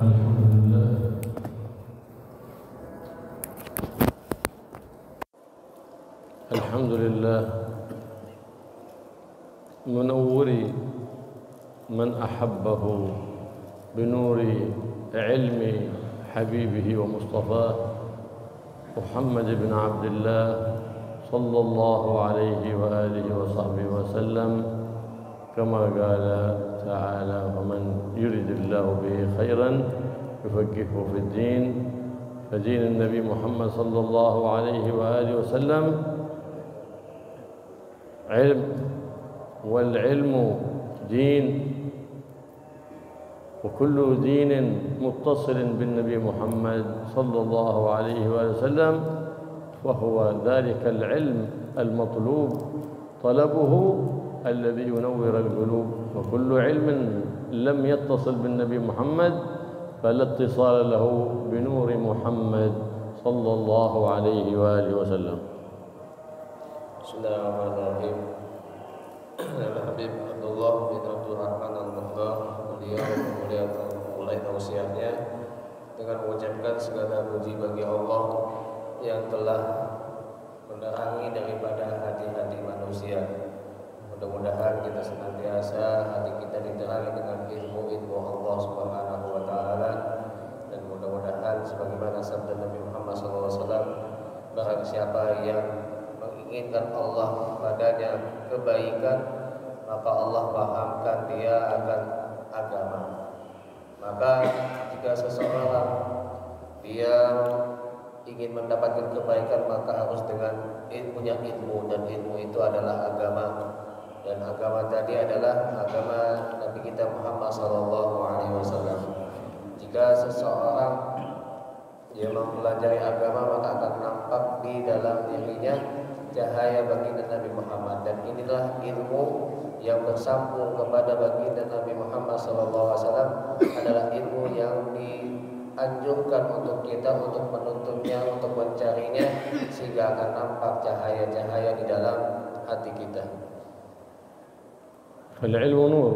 الحمد لله الحمد لله منور من أحبه بنور علم حبيبه ومصطفاه محمد بن عبد الله صلى الله عليه وآله وصحبه وسلم كما قال تعالى ومن يرد الله به خيرا يفقهه في الدين فدين النبي محمد صلى الله عليه وآله وسلم علم والعلم دين وكل دين متصل بالنبي محمد صلى الله عليه وآله وسلم وهو ذلك العلم المطلوب طلبه الذي ينور القلوب وكل علم لم يتصل بالنبي محمد فلا اتصال له بنور محمد صلى الله عليه وآله وسلم. Bismillahirrahmanirrahim. Habib Abdullah bin Abdul Rahman Al-Mukhtar beliau mulai tausiahnya dengan mengucapkan segala puji bagi Allah yang telah menerangi daripada hati-hati manusia. Mudah-mudahan kita senantiasa hati kita diterangi dengan ilmu Allah Subhanahu wa taala, dan mudah-mudahan sebagaimana sabda Nabi Muhammad SAW, barang siapa yang menginginkan Allah padanya kebaikan, maka Allah pahamkan dia akan agama. Maka jika seseorang dia ingin mendapatkan kebaikan, maka harus dengan punya ilmu, dan ilmu itu adalah agama. Dan agama tadi adalah agama Nabi kita Muhammad SAW. Jika seseorang dia mempelajari agama, maka akan nampak di dalam dirinya cahaya baginda Nabi Muhammad, dan inilah ilmu yang bersambung kepada baginda Nabi Muhammad SAW adalah ilmu yang dianjurkan untuk kita untuk menuntutnya, untuk mencarinya, sehingga akan nampak cahaya-cahaya di dalam hati kita. فالعلم نور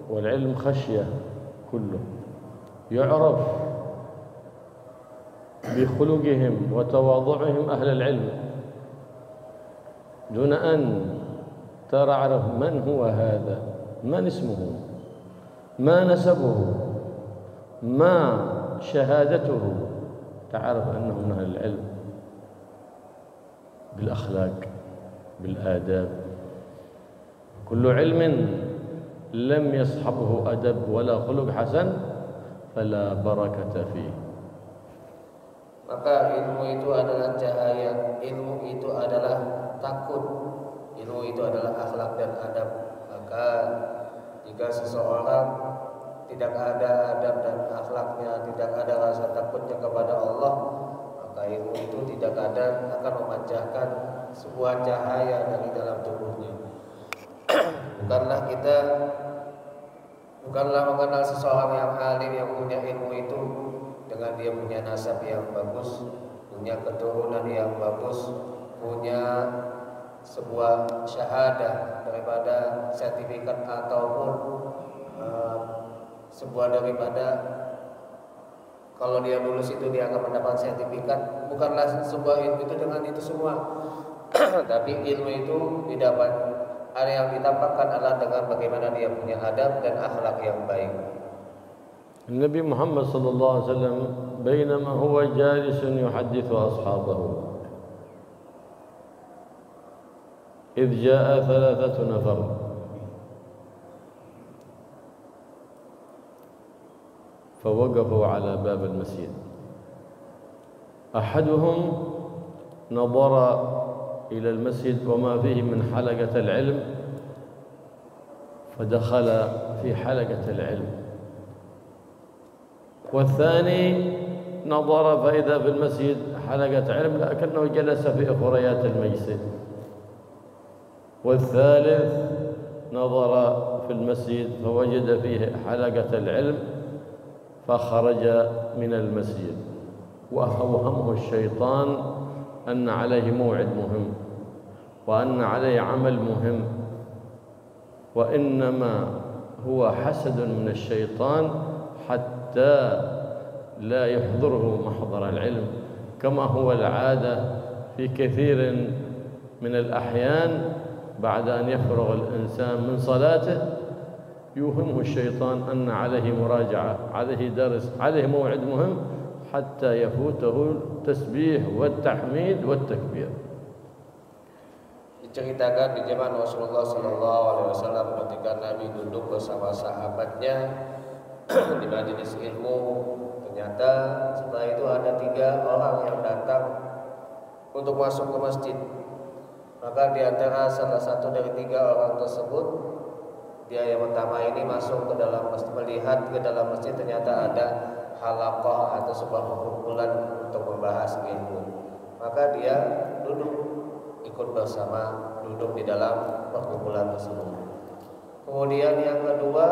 والعلم خشية كله يعرف بخلقهم وتواضعهم أهل العلم دون أن تعرف من هو هذا، من اسمه، ما نسبه، ما شهادته، تعرف أنه من أهل العلم بالأخلاق بالآداب. كل علم لم يصحبه أدب ولا خلق حسن فلا بركة فيه. Maka ilmu itu adalah cahaya, ilmu itu adalah takut, ilmu itu adalah akhlak dan adab. Maka jika seseorang tidak ada adab dan akhlaknya, tidak ada rasa takutnya kepada Allah, maka ilmu itu tidak akan memancarkan sebuah cahaya dari dalam tubuhnya. Bukanlah mengenal seseorang yang alim, yang punya ilmu itu dengan dia punya nasab yang bagus, punya keturunan yang bagus, punya sebuah syahadah daripada sertifikat ataupun sebuah daripada kalau dia lulus itu dia akan mendapat sertifikat. Bukanlah sebuah ilmu itu dengan itu semua. Tapi ilmu itu yang didapatkan adalah dengan bagaimana dia punya adab dan akhlak yang baik. النبي محمد صلى الله عليه وسلم بينما هو جالس يحدث أصحابه إذ جاء 3 نفر فوقفوا على باب المسجد. أحدهم نظر إلى المسجد وما فيه من حلقة العلم فدخل في حلقة العلم، والثاني نظر فإذا في المسجد حلقة علم لكنه جلس في أخريات المسجد، والثالث نظر في المسجد فوجد فيه حلقة العلم فخرج من المسجد، وأوهمه الشيطان أن عليه موعد مهم وأن عليه عمل مهم، وإنما هو حسد من الشيطان حتى لا يحضره محضر العلم، كما هو العادة في كثير من الأحيان بعد أن يفرغ الإنسان من صلاته يوهمه الشيطان أن عليه مراجعة، عليه درس، عليه موعد مهم، حتى يفوته التسبيح والتحميد والتكبير. Diceritakan di zaman Rasulullah SAW ketika Nabi duduk bersama sahabatnya di majelis ilmu, ternyata setelah itu ada 3 orang yang datang untuk masuk ke masjid. Maka di antara salah satu dari 3 orang tersebut, dia yang pertama ini masuk ke dalam masjid, melihat ke dalam masjid, ternyata ada halaqah atau sebuah perkumpulan untuk membahas ilmu. Maka dia ikut bersama, duduk di dalam perkumpulan tersebut. Kemudian yang kedua,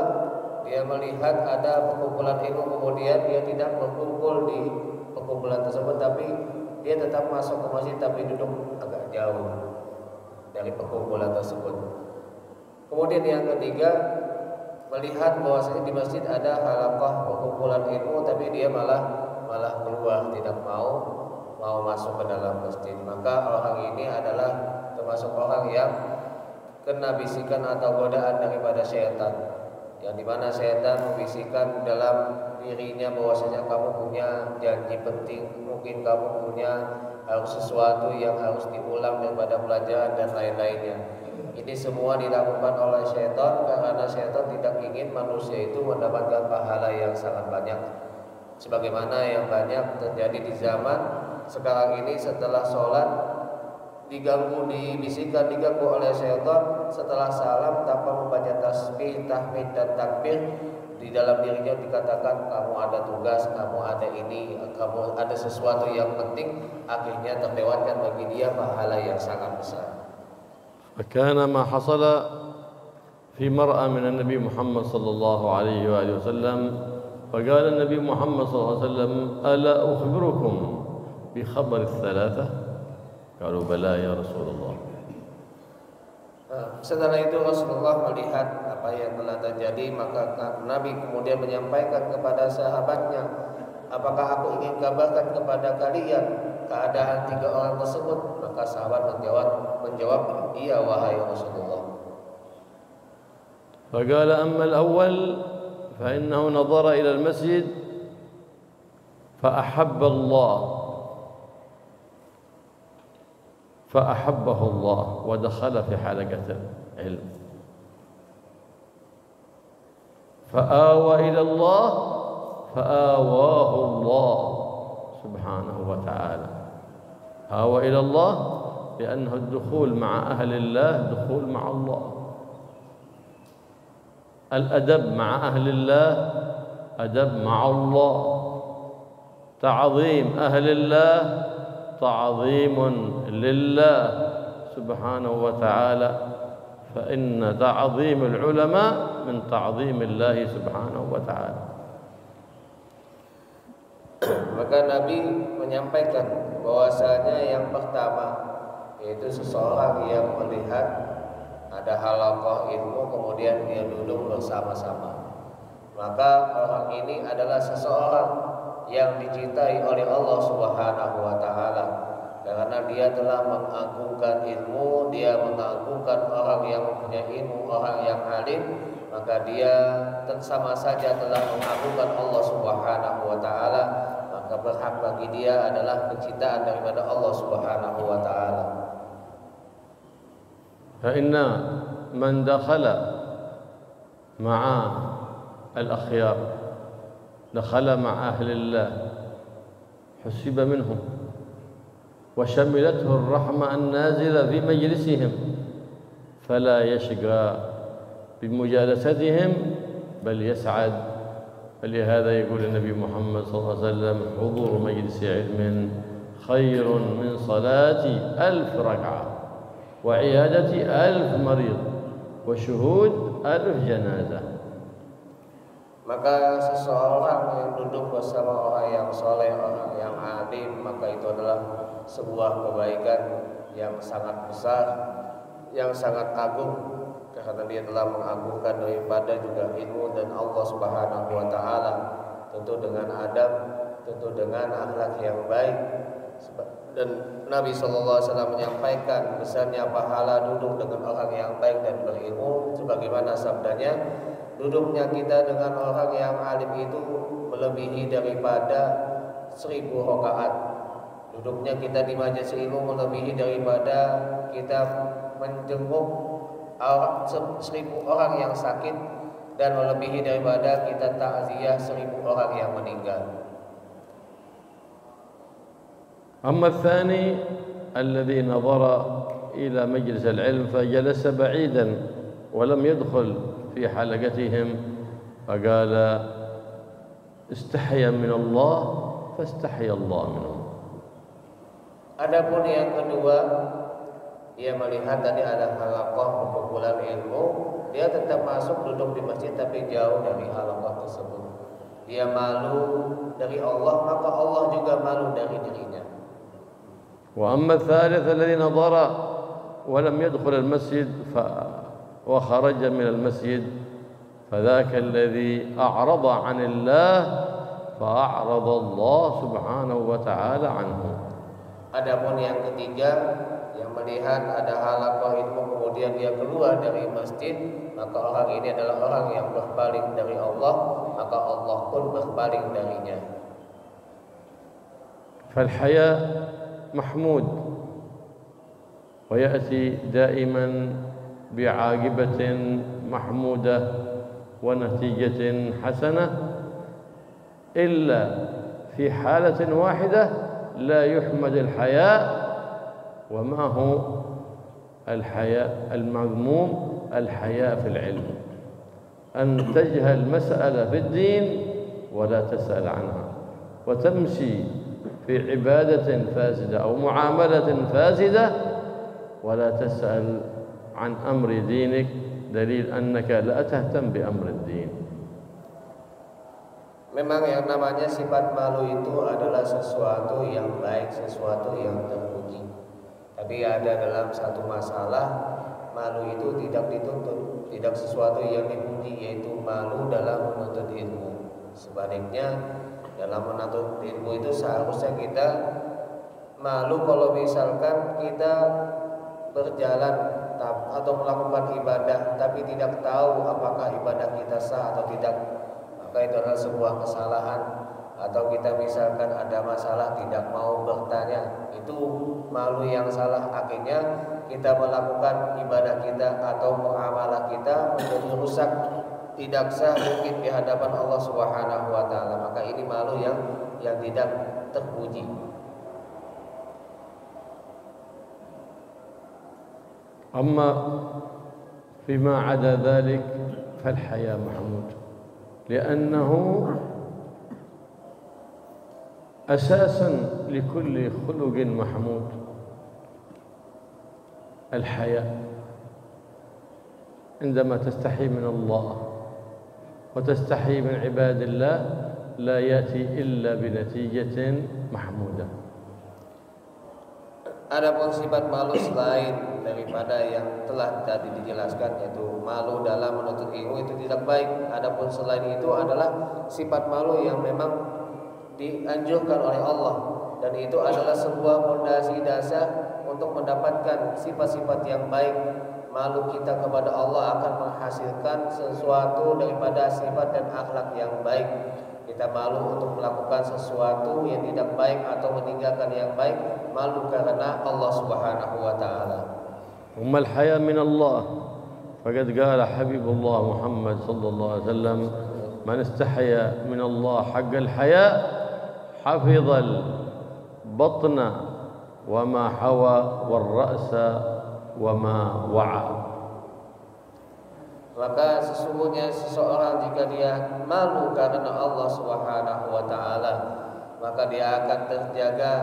dia melihat ada perkumpulan ilmu, kemudian dia tidak berkumpul di perkumpulan tersebut, tapi dia tetap masuk ke masjid tapi duduk agak jauh dari perkumpulan tersebut. Kemudian yang ketiga, melihat bahwasanya di masjid ada halaqah perkumpulan ilmu, tapi dia malah keluar, tidak mau masuk ke dalam masjid. Maka orang ini adalah termasuk orang yang kena bisikan atau godaan daripada syaitan, yang dimana syaitan membisikkan dalam dirinya bahwasanya kamu punya janji penting, mungkin kamu punya harus sesuatu yang harus diulang daripada pelajaran dan lain-lainnya. Ini semua dilakukan oleh syaitan karena syaitan tidak ingin manusia itu mendapatkan pahala yang sangat banyak. Sebagaimana yang banyak terjadi di zaman sekarang ini, setelah sholat dibisikkan, diganggu oleh syaitan, setelah salam tanpa membaca tasbih, tahmid dan takbir, di dalam dirinya dikatakan kamu ada tugas, kamu ada ini, kamu ada sesuatu yang penting, akhirnya terlewatkan bagi dia pahala yang sangat besar. فكان ما حصل في مرأة من النبي محمد صلى الله عليه وآله وسلم، فقال النبي محمد صلى الله عليه وسلم: ألا أخبركم بخبر الثلاثة؟ قالوا: بلى يا رسول الله. Setelah itu Rasulullah melihat apa yang telah terjadi, maka Nabi kemudian menyampaikan kepada sahabatnya, apakah aku ingin kabarkan kepada kalian keadaan 3 orang tersebut? Maka sahabat menjawab, iya wahai Rasulullah. فقال: أما الأول فإنه نظر إلى المسجد فأحبه الله ودخل في حلقة العلم، فآوى إلى الله فآواه الله سبحانه وتعالى. آوى إلى الله لأنه الدخول مع أهل الله دخول مع الله. الأدب مع أهل الله أدب مع الله. تعظيم أهل الله تعظيم لله سبحانه وتعالى، فإن تعظيم العلماء من تعظيم الله سبحانه وتعالى. Maka Nabi menyampaikan bahwasanya yang pertama yaitu seseorang yang melihat ada halaqah ilmu kemudian dia duduk bersama-sama, maka orang ini adalah seseorang yang dicintai oleh Allah Subhanahu wa taala karena dia telah mengagungkan ilmu, dia mengagungkan orang yang mempunyai ilmu, orang yang alim, maka dia sama saja telah mengagungkan Allah Subhanahu wa taala, maka berhak bagi dia adalah kecintaan daripada Allah Subhanahu wa taala. فإن من دخل مع الأخيار دخل مع أهل الله حسب منهم وشملته الرحمة النازلة في مجلسهم فلا يشقى بمجالستهم بل يسعد. فلهذا يقول النبي محمد صلى الله عليه وسلم: حضور مجلس علم خير من صلاة 1000 ركعة وعيادة 1000 مريض وشهود 1000 جنازة. Maka seseorang yang duduk bersama orang yang soleh, orang yang alim, maka itu adalah sebuah kebaikan yang sangat besar, yang sangat agung, karena dia telah mengagungkan daripada juga ilmu dan Allah Subhanahu wa taala. tentu dengan adab, tentu dengan akhlak yang baik. Dan Nabi SAW menyampaikan besarnya pahala duduk dengan orang yang baik dan berilmu, sebagaimana sabdanya, duduknya kita dengan orang yang alim itu melebihi daripada 1000 rakaat. Duduknya kita di majelis ilmu melebihi daripada kita menjenguk 1000 orang yang sakit, dan melebihi daripada kita takziah 1000 orang yang meninggal. أما الثاني الذي نظر إلى مجلس العلم فجلس بعيدا ولم يدخل في حلقتهم فقال استحيا من الله فاستحيا الله منهم. Adapun yang kedua, dia melihat tadi ada halaqah perkumpulan ilmu, dia tetap masuk duduk di masjid tapi jauh dari halaqah tersebut. Dia malu dari Allah, maka Allah juga malu dari dirinya. وأما الثالث الذي نظر ولم يدخل المسجد وخرج من المسجد فذاك الذي أعرض عن الله فأعرض الله سبحانه وتعالى عنه. Adapun yang ketiga, yang melihat ada halaqah ilmu kemudian dia keluar dari masjid, maka orang ini adalah orang yang berpaling dari Allah, maka Allah pun berpaling darinya. فالحياء محمود ويأتي دائما بعاقبة محمودة ونتيجة حسنة إلا في حالة واحدة لا يحمد الحياء، وما هو الحياء المذموم؟ الحياء في العلم، أن تجهل مسألة في الدين ولا تسأل عنها وتمشي في عبادة فاسدة أو معاملة فاسدة ولا تسأل عن أمر دينك، دليل أنك لا تهتم بأمر الدين. Memang yang namanya sifat malu itu adalah sesuatu yang baik, sesuatu yang terpuji. Tapi ada dalam satu masalah, malu itu tidak dituntut, tidak sesuatu yang dipuji, yaitu malu dalam menuntut ilmu. Sebaliknya, dalam menuntut ilmu itu seharusnya kita malu kalau misalkan kita berjalan atau melakukan ibadah tapi tidak tahu apakah ibadah kita sah atau tidak, maka itu adalah sebuah kesalahan. Atau kita misalkan ada masalah tidak mau bertanya, itu malu yang salah. Akhirnya kita melakukan ibadah kita atau muamalah kita menjadi rusak, tidak sah mungkin di hadapan Allah Subhanahu wa taala, maka ini malu yang tidak terpuji. أما فيما عدا ذلك فالحياء محمود، لأنه أساس لكل خلق محمود. الحياء عندما تستحي من الله وتستحي من عباد الله لا يأتي إلا بنتيجة محمودة. Adapun sifat malu selain daripada yang telah tadi dijelaskan, yaitu malu dalam menuntut ilmu, itu tidak baik. Adapun selain itu adalah sifat malu yang memang dianjurkan oleh Allah, dan itu adalah sebuah fondasi dasar untuk mendapatkan sifat-sifat yang baik. Malu kita kepada Allah akan menghasilkan sesuatu daripada sifat dan akhlak yang baik. Kita malu untuk melakukan sesuatu yang tidak baik atau meninggalkan yang baik, malu karena Allah Subhanahu wa taala. أما الحياء من الله فقد قال حبيب الله محمد صلى الله عليه وسلم من استحيا من الله حق الحياء حفظ البطن وما حوى والرأس وما وعى. Maka sesungguhnya seseorang jika dia malu karena Allah Subhanahu wa taala, maka dia akan terjaga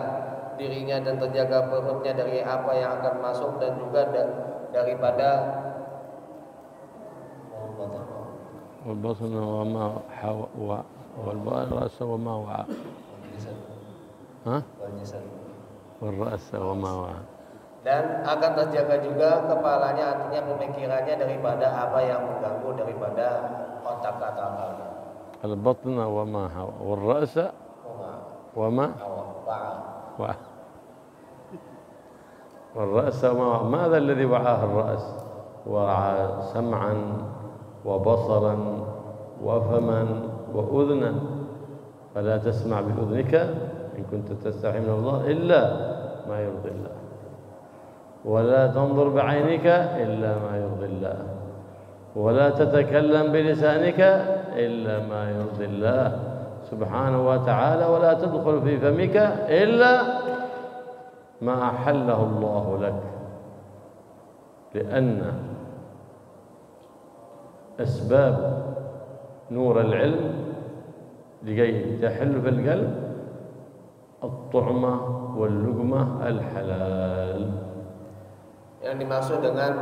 dirinya dan terjaga perutnya dari apa yang akan masuk, dan juga daripada والبطن وما حوى والرأس وما وعى والرأس وما وعى. Dan akan terjaga juga kepalanya, artinya pemikirannya, daripada apa yang mengganggu daripada otak atau akal. البطن وما حوى والرأس وما وعى والرأس وما ماذا الذي وعاه الرأس؟ وعى سمعا وبصرا وفما وأذنا، فلا تسمع بأذنك إن كنت تستحي من الله إلا ما يرضي الله، ولا تنظر بعينك إلا ما يرضي الله، ولا تتكلم بلسانك إلا ما يرضي الله سبحانه وتعالى، ولا تدخل في فمك إلا ما أحله الله لك، لأن أسباب نور العلم لكي تحل في القلب الطعمة واللقمة الحلال. Yang dimaksud dengan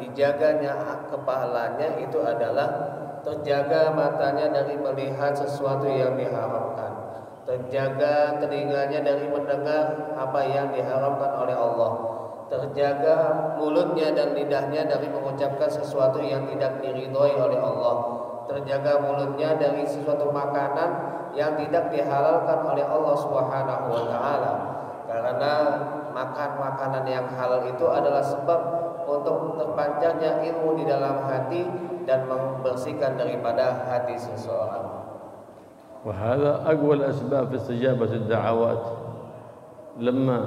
dijaganya kepalanya itu adalah terjaga matanya dari melihat sesuatu yang diharamkan, terjaga telinganya dari mendengar apa yang diharamkan oleh Allah, terjaga mulutnya dan lidahnya dari mengucapkan sesuatu yang tidak diridhoi oleh Allah, terjaga mulutnya dari sesuatu makanan yang tidak dihalalkan oleh Allah Subhanahu wa taala. Karena makan makanan yang halal itu adalah sebab untuk terpancarnya ilmu di dalam hati dan membersihkan daripada hati seseorang. وهذا أقوى الأسباب في استجابة الدعوات. لما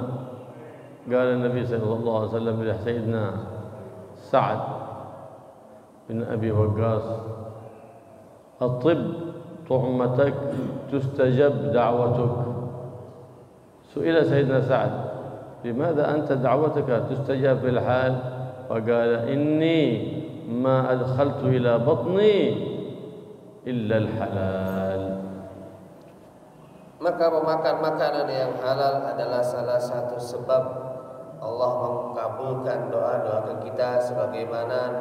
قال النبي صلى الله عليه وسلم لسيدنا سعد بن أبي وقاص: الطب طعمتك تستجب دعوتك. سئل سيدنا سعد: لماذا أنت دعوتك تستجاب في الحال؟ فقال: إني ما أدخلت إلى بطني إلا الحلال. Maka memakan makanan yang halal adalah salah satu sebab Allah mengabulkan doa-doa kita, sebagaimana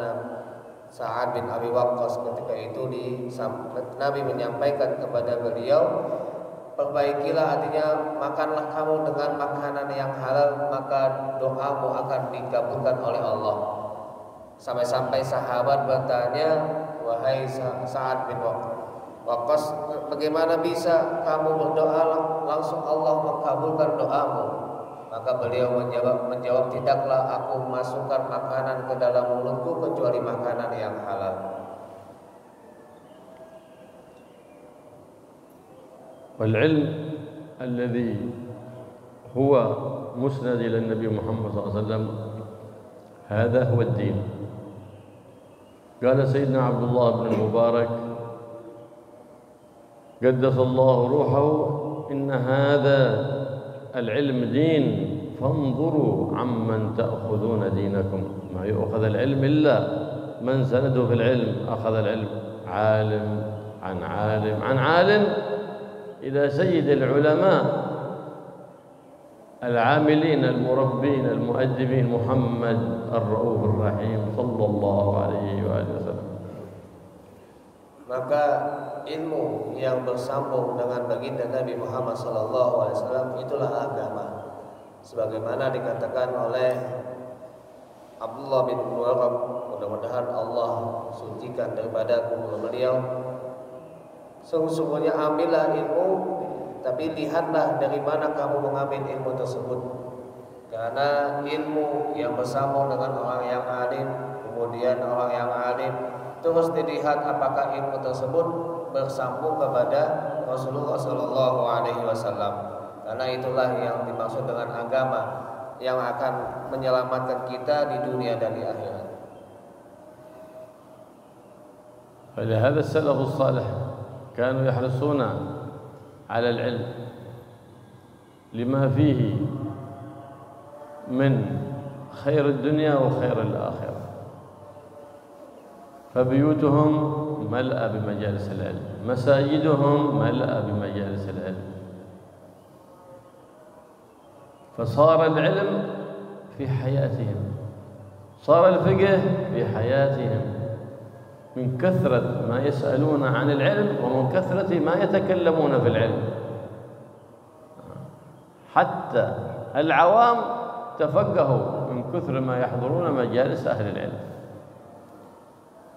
Sa'ad bin Abi Waqqas ketika itu Nabi menyampaikan kepada beliau, perbaikilah, artinya makanlah kamu dengan makanan yang halal, maka doamu akan dikabulkan oleh Allah. Sampai-sampai sahabat bertanya, wahai Sa'ad bin Waqqas, bagaimana bisa kamu berdoa langsung Allah mengabulkan doamu? Maka beliau menjawab, tidaklah aku memasukkan makanan ke dalam mulutku kecuali makanan yang halal. والعلم الذي هو مسند إلى النبي محمد صلى الله عليه وسلم هذا هو الدين. قال سيدنا عبد الله بن المبارك قدس الله روحه: إن هذا العلم دين فانظروا عمن تأخذون دينكم. ما يؤخذ العلم إلا من سنده في العلم، أخذ العلم عالم عن عالم عن عالم إلى سيد العلماء العاملين المربين المؤدبين محمد الرؤوف الرحيم صلى الله عليه وآله وسلم. Maka ilmu yang bersambung dengan baginda Nabi Muhammad SAW itulah agama, sebagaimana dikatakan oleh Abdullah bin Mubarak, mudah-mudahan Allah sucikan daripada kubur beliau, sesungguhnya ambillah ilmu, tapi lihatlah dari mana kamu mengambil ilmu tersebut. Karena ilmu yang bersambung dengan orang yang alim, kemudian orang yang alim terus dilihat apakah ilmu tersebut bersambung kepada Rasulullah Sallallahu Alaihi Wasallam. Karena itulah yang dimaksud dengan agama yang akan menyelamatkan kita di dunia dan di akhirat. فلهذا السلف الصالح كانوا يحرصون على العلم لما فيه من خير الدنيا وخير الآخرة، فبيوتهم ملأى بمجالس العلم، مساجدهم ملأى بمجالس العلم، فصار العلم في حياتهم، صار الفقه في حياتهم، من كثرة ما يسألون عن العلم ومن كثرة ما يتكلمون في العلم. حتى العوام تفقهوا من كثر ما يحضرون مجالس أهل العلم.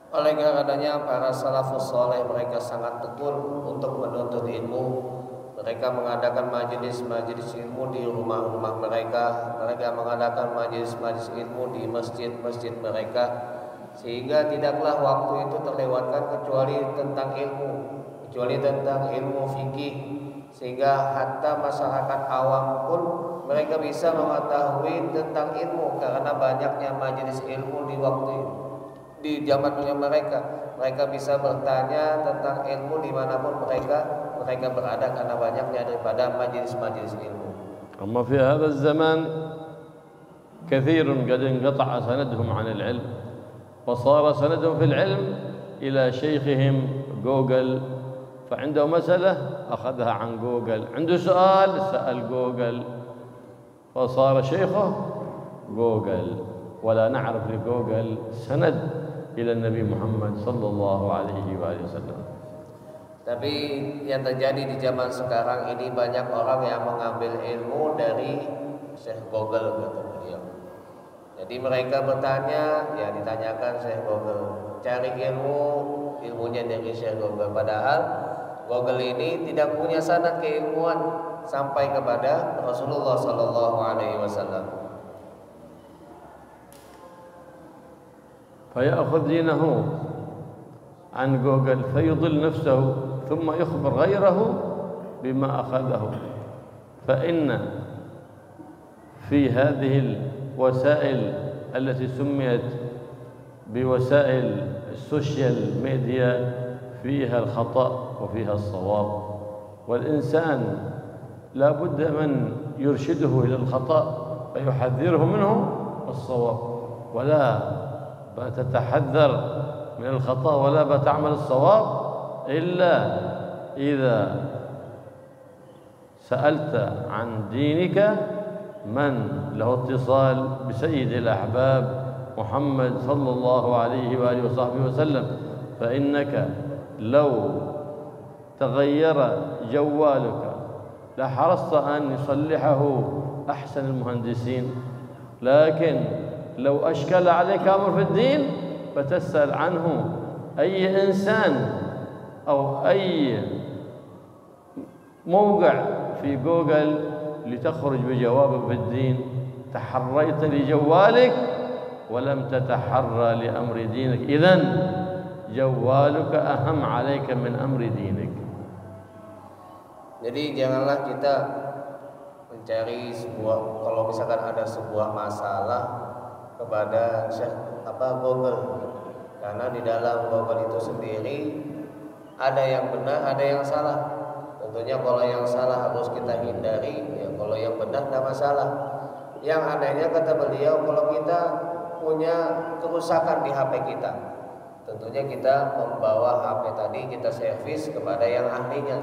Oleh karenanya para salafus saleh mereka sangat tekun untuk menuntut ilmu. Mereka mengadakan majelis-majelis ilmu di rumah-rumah mereka. Mereka mengadakan majelis-majelis ilmu di masjid-masjid mereka, sehingga tidaklah waktu itu terlewatkan kecuali tentang ilmu, kecuali tentang ilmu fikih, sehingga hatta masyarakat awam pun mereka bisa mengetahui tentang ilmu karena banyaknya majelis ilmu di zamannya mereka. Mereka bisa bertanya tentang ilmu dimanapun mereka berada karena banyaknya daripada majelis-majelis ilmu. أما في هذا الزمان كثير قد انقطع سندهم عن العلم وصار سندهم في العلم إلى شيخهم جوجل، فعنده مسألة أخذها عن جوجل، عنده سؤال سأل جوجل، فصار شيخه جوجل، ولا نعرف لجوجل سند إلى النبي محمد صلى الله عليه وآله وسلم. Tapi yang terjadi di zaman sekarang ini banyak orang yang mengambil ilmu dari Syekh Google, kata beliau. Jadi mereka bertanya, ya ditanyakan Syekh Google, cari ilmunya dari Syekh Google. Padahal Google ini tidak punya sanad keilmuan sampai kepada Rasulullah Sallallahu Alaihi Wasallam. فيأخذ دينه عن جوجل فيضل نفسه ثم يخبر غيره بما أخذه، فإن في هذه الوسائل التي سميت بوسائل السوشيال ميديا فيها الخطأ وفيها الصواب، والإنسان لا بد من يرشده إلى الخطأ ويحذره منه الصواب، ولا تتحذر من الخطأ ولا بتعمل الصواب إلا إذا سألت عن دينك من له اتصال بسيد الأحباب محمد صلى الله عليه وآله وصحبه وسلم، فإنك لو تغير جوالك لحرصت أن يصلحه أحسن المهندسين، لكن لو أشكل عليك أمر في الدين فتسأل عنه أي إنسان أو أي موقع في جوجل لتخرج بجواب في الدين، تحريت لجوالك ولم تتحرى لأمر دينك، إذن جوالك أهم عليك من أمر دينك. Jadi janganlah kita mencari kalau misalkan ada sebuah masalah kepada Google, karena di dalam Google itu sendiri ada yang benar, ada yang salah. Tentunya kalau yang salah harus kita hindari, ya kalau yang benar tidak masalah. Yang anehnya kata beliau, kalau kita punya kerusakan di HP kita, tentunya kita membawa HP tadi kita servis kepada yang ahlinya.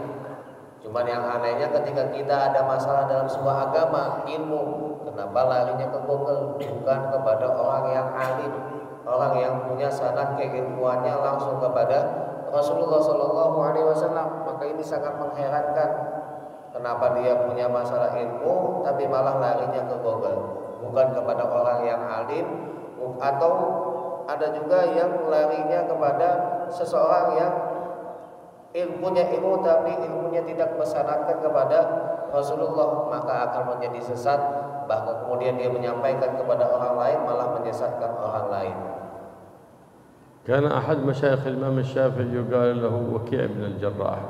Cuman yang anehnya ketika kita ada masalah dalam sebuah agama, ilmu, kenapa larinya ke Google, bukan kepada orang yang alim, orang yang punya sanad keilmuannya langsung kepada Rasulullah Sallallahu Alaihi Wasallam. Maka ini sangat mengherankan, kenapa dia punya masalah ilmu tapi malah larinya ke Google, bukan kepada orang yang alim, atau ada juga yang larinya kepada seseorang yang punya ilmu tapi ilmunya tidak bersanadkan kepada Rasulullah, maka akan menjadi sesat. Bahkan kemudian dia menyampaikan kepada orang lain malah menyesatkan orang lain. كان أحد مشايخ الإمام الشافعي يقال له وكيع بن الجراح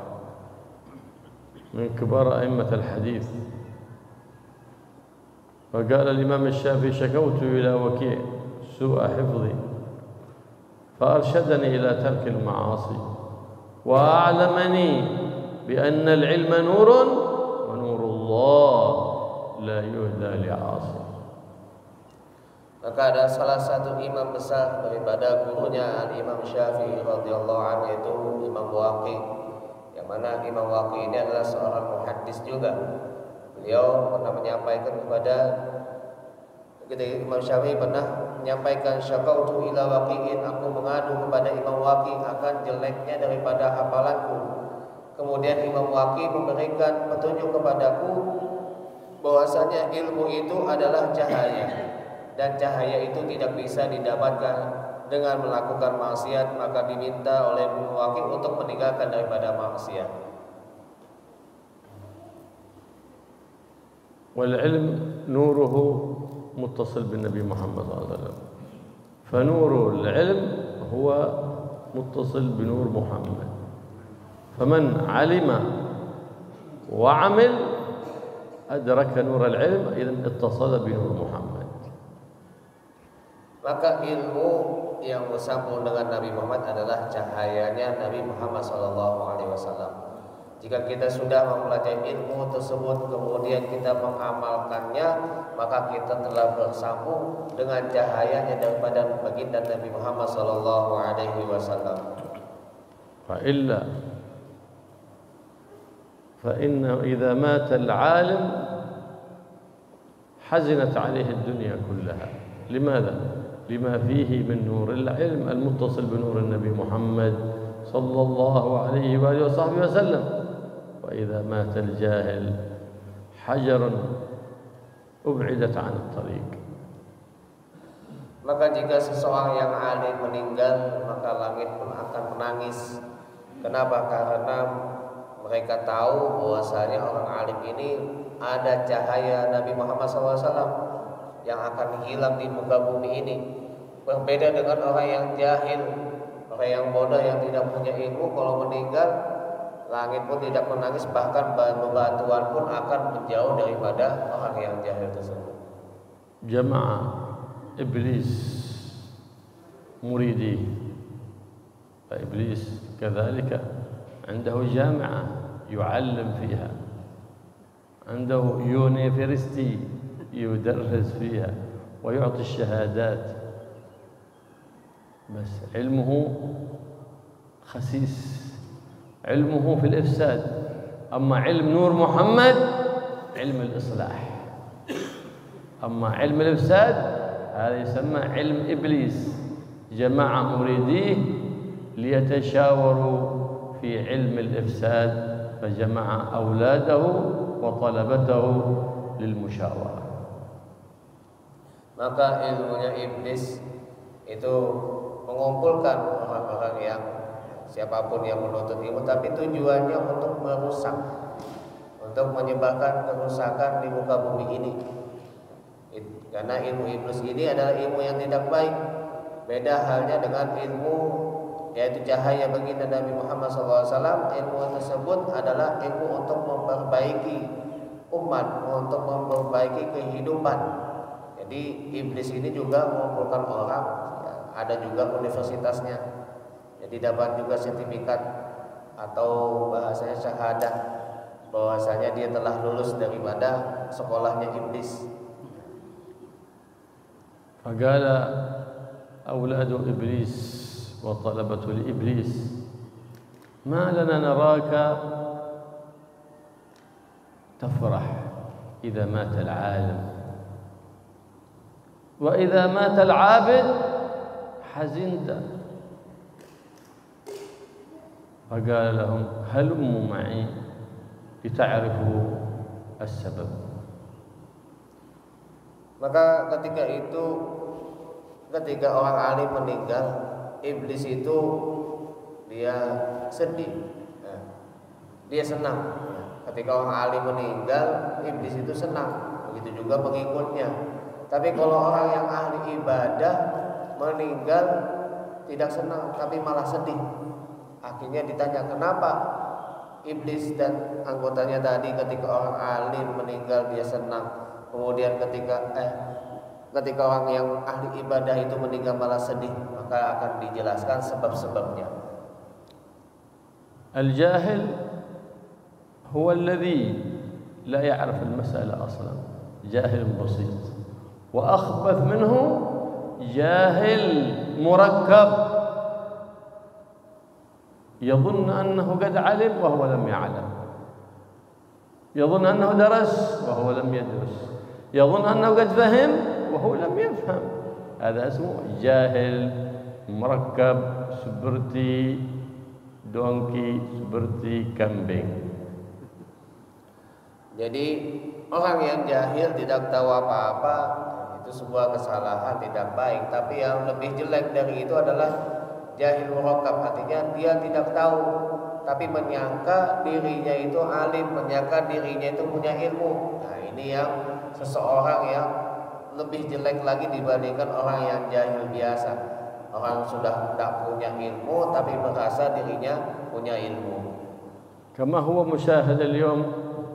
من كبار أئمة الحديث، فقال الإمام الشافعي شكوت إلى وكيع سوء حفظي فأرشدني إلى ترك المعاصي وأعلمني بأن العلم نور ونور الله لا يهدى لعاصي. Maka ada salah satu imam besar daripada gurunya Imam Syafi'i radhiyallahu anhu, yaitu Imam Waqi, yang mana Imam Waqi ini adalah seorang muhaddis juga. Beliau pernah menyampaikan kepada Imam Syafi'i, pernah menyampaikan syakautu ila waqi'in, aku mengadu kepada Imam Waqi akan jeleknya daripada hafalanku. Kemudian Imam Waqi memberikan petunjuk kepadaku bahwasanya ilmu itu adalah cahaya, dan cahaya itu tidak bisa didapatkan dengan melakukan maksiat, maka diminta oleh wakil untuk meninggalkan daripada maksiat. Wal ilm nuruhu muttasil bin Nabi Muhammad sallallahu alaihi wasallam. Fanurul ilm huwa muttasil bi nur Muhammad. Faman alima wa amil adraka nur al-ilm idan ittasala bi nur Muhammad. Maka ilmu yang bersambung dengan Nabi Muhammad adalah cahayanya Nabi Muhammad SAW. Jika kita sudah mempelajari ilmu tersebut kemudian kita mengamalkannya, maka kita telah bersambung dengan cahayanya daripada baginda Nabi Muhammad SAW. فإنه إذا مات العالم حزنت عليه الدنيا كلها. لماذا؟ لما فيه من نور العلم المتصل بنور النبي محمد صلى الله عليه وآله وصحبه وسلم. وإذا مات الجاهل حجر أبعدت عن الطريق. Maka jika seseorang yang alim meninggal, maka langit pun akan menangis. Kenapa? Karena mereka tahu bahwasanya orang alim ini ada cahaya Nabi Muhammad SAW yang akan hilang di muka bumi ini. Berbeda dengan orang yang jahil, orang yang bodoh yang tidak punya ilmu, kalau meninggal langit pun tidak menangis, bahkan bebatuan pun akan menjauh daripada orang yang jahil tersebut. Jama'a iblis مريدي فإبليس كذلك عنده جامعة يعلم فيها، عنده يونيفرستي يدرس فيها ويعطي الشهادات، بس علمه خسيس، علمه في الإفساد. أما علم نور محمد علم الإصلاح، أما علم الإفساد هذا يسمى علم إبليس. جماعة مريديه ليتشاوروا في علم الإفساد فجمع أولاده وطلبته للمشاورة. Maka ilmunya iblis itu mengumpulkan orang-orang yang siapapun yang menuntut ilmu, tapi tujuannya untuk merusak, untuk menyebabkan kerusakan di muka bumi ini. Karena ilmu iblis ini adalah ilmu yang tidak baik. Beda halnya dengan ilmu yaitu cahaya baginda Nabi Muhammad SAW. Ilmu tersebut adalah ilmu untuk memperbaiki umat, untuk memperbaiki kehidupan. Jadi iblis ini juga mengumpulkan orang, ya, ada juga universitasnya. Jadi dapat juga sertifikat atau bahasanya syahadah bahwasanya dia telah lulus daripada sekolahnya iblis. فقال أولاد إبليس وطلبة لإبليس ما لنا نراك تفرح إذا مات العالم وإذا مات العابد حزنت. فقال لهم هلموا معي لتعرفوا السبب. Maka ketika orang alim meninggal, iblis itu dia sedih, dia senang. Ketika orang alim meninggal, iblis itu senang. Begitu juga pengikutnya. Tapi kalau orang yang ahli ibadah meninggal tidak senang, tapi malah sedih. Akhirnya ditanya kenapa iblis dan anggotanya tadi ketika orang alim meninggal dia senang, kemudian ketika orang yang ahli ibadah itu meninggal malah sedih, maka akan dijelaskan sebab-sebabnya. Al-jahil huwa alladhi la ya'rif al-mas'ala aslan, jahil basit. Wa akhbath minhu jahil murakkab يظن أنه قد علم وهو لم يعلم، يظن أنه درس وهو لم يدرس، يظن أنه قد فهم وهو لم يفهم. هذا اسمه جاهل مركب seperti donkey, seperti kambing. Jadi orang yang jahil tidak tahu apa-apa itu sebuah kesalahan, tidak baik. Tapi yang lebih jelek dari itu adalah jahil murakkab, artinya dia tidak tahu tapi menyangka dirinya itu alim, menyangka dirinya itu punya ilmu. Nah, ini yang seseorang yang lebih jelek lagi dibandingkan orang yang jahil biasa. Orang sudah tidak punya ilmu tapi merasa dirinya punya ilmu. كما هو مشاهد اليوم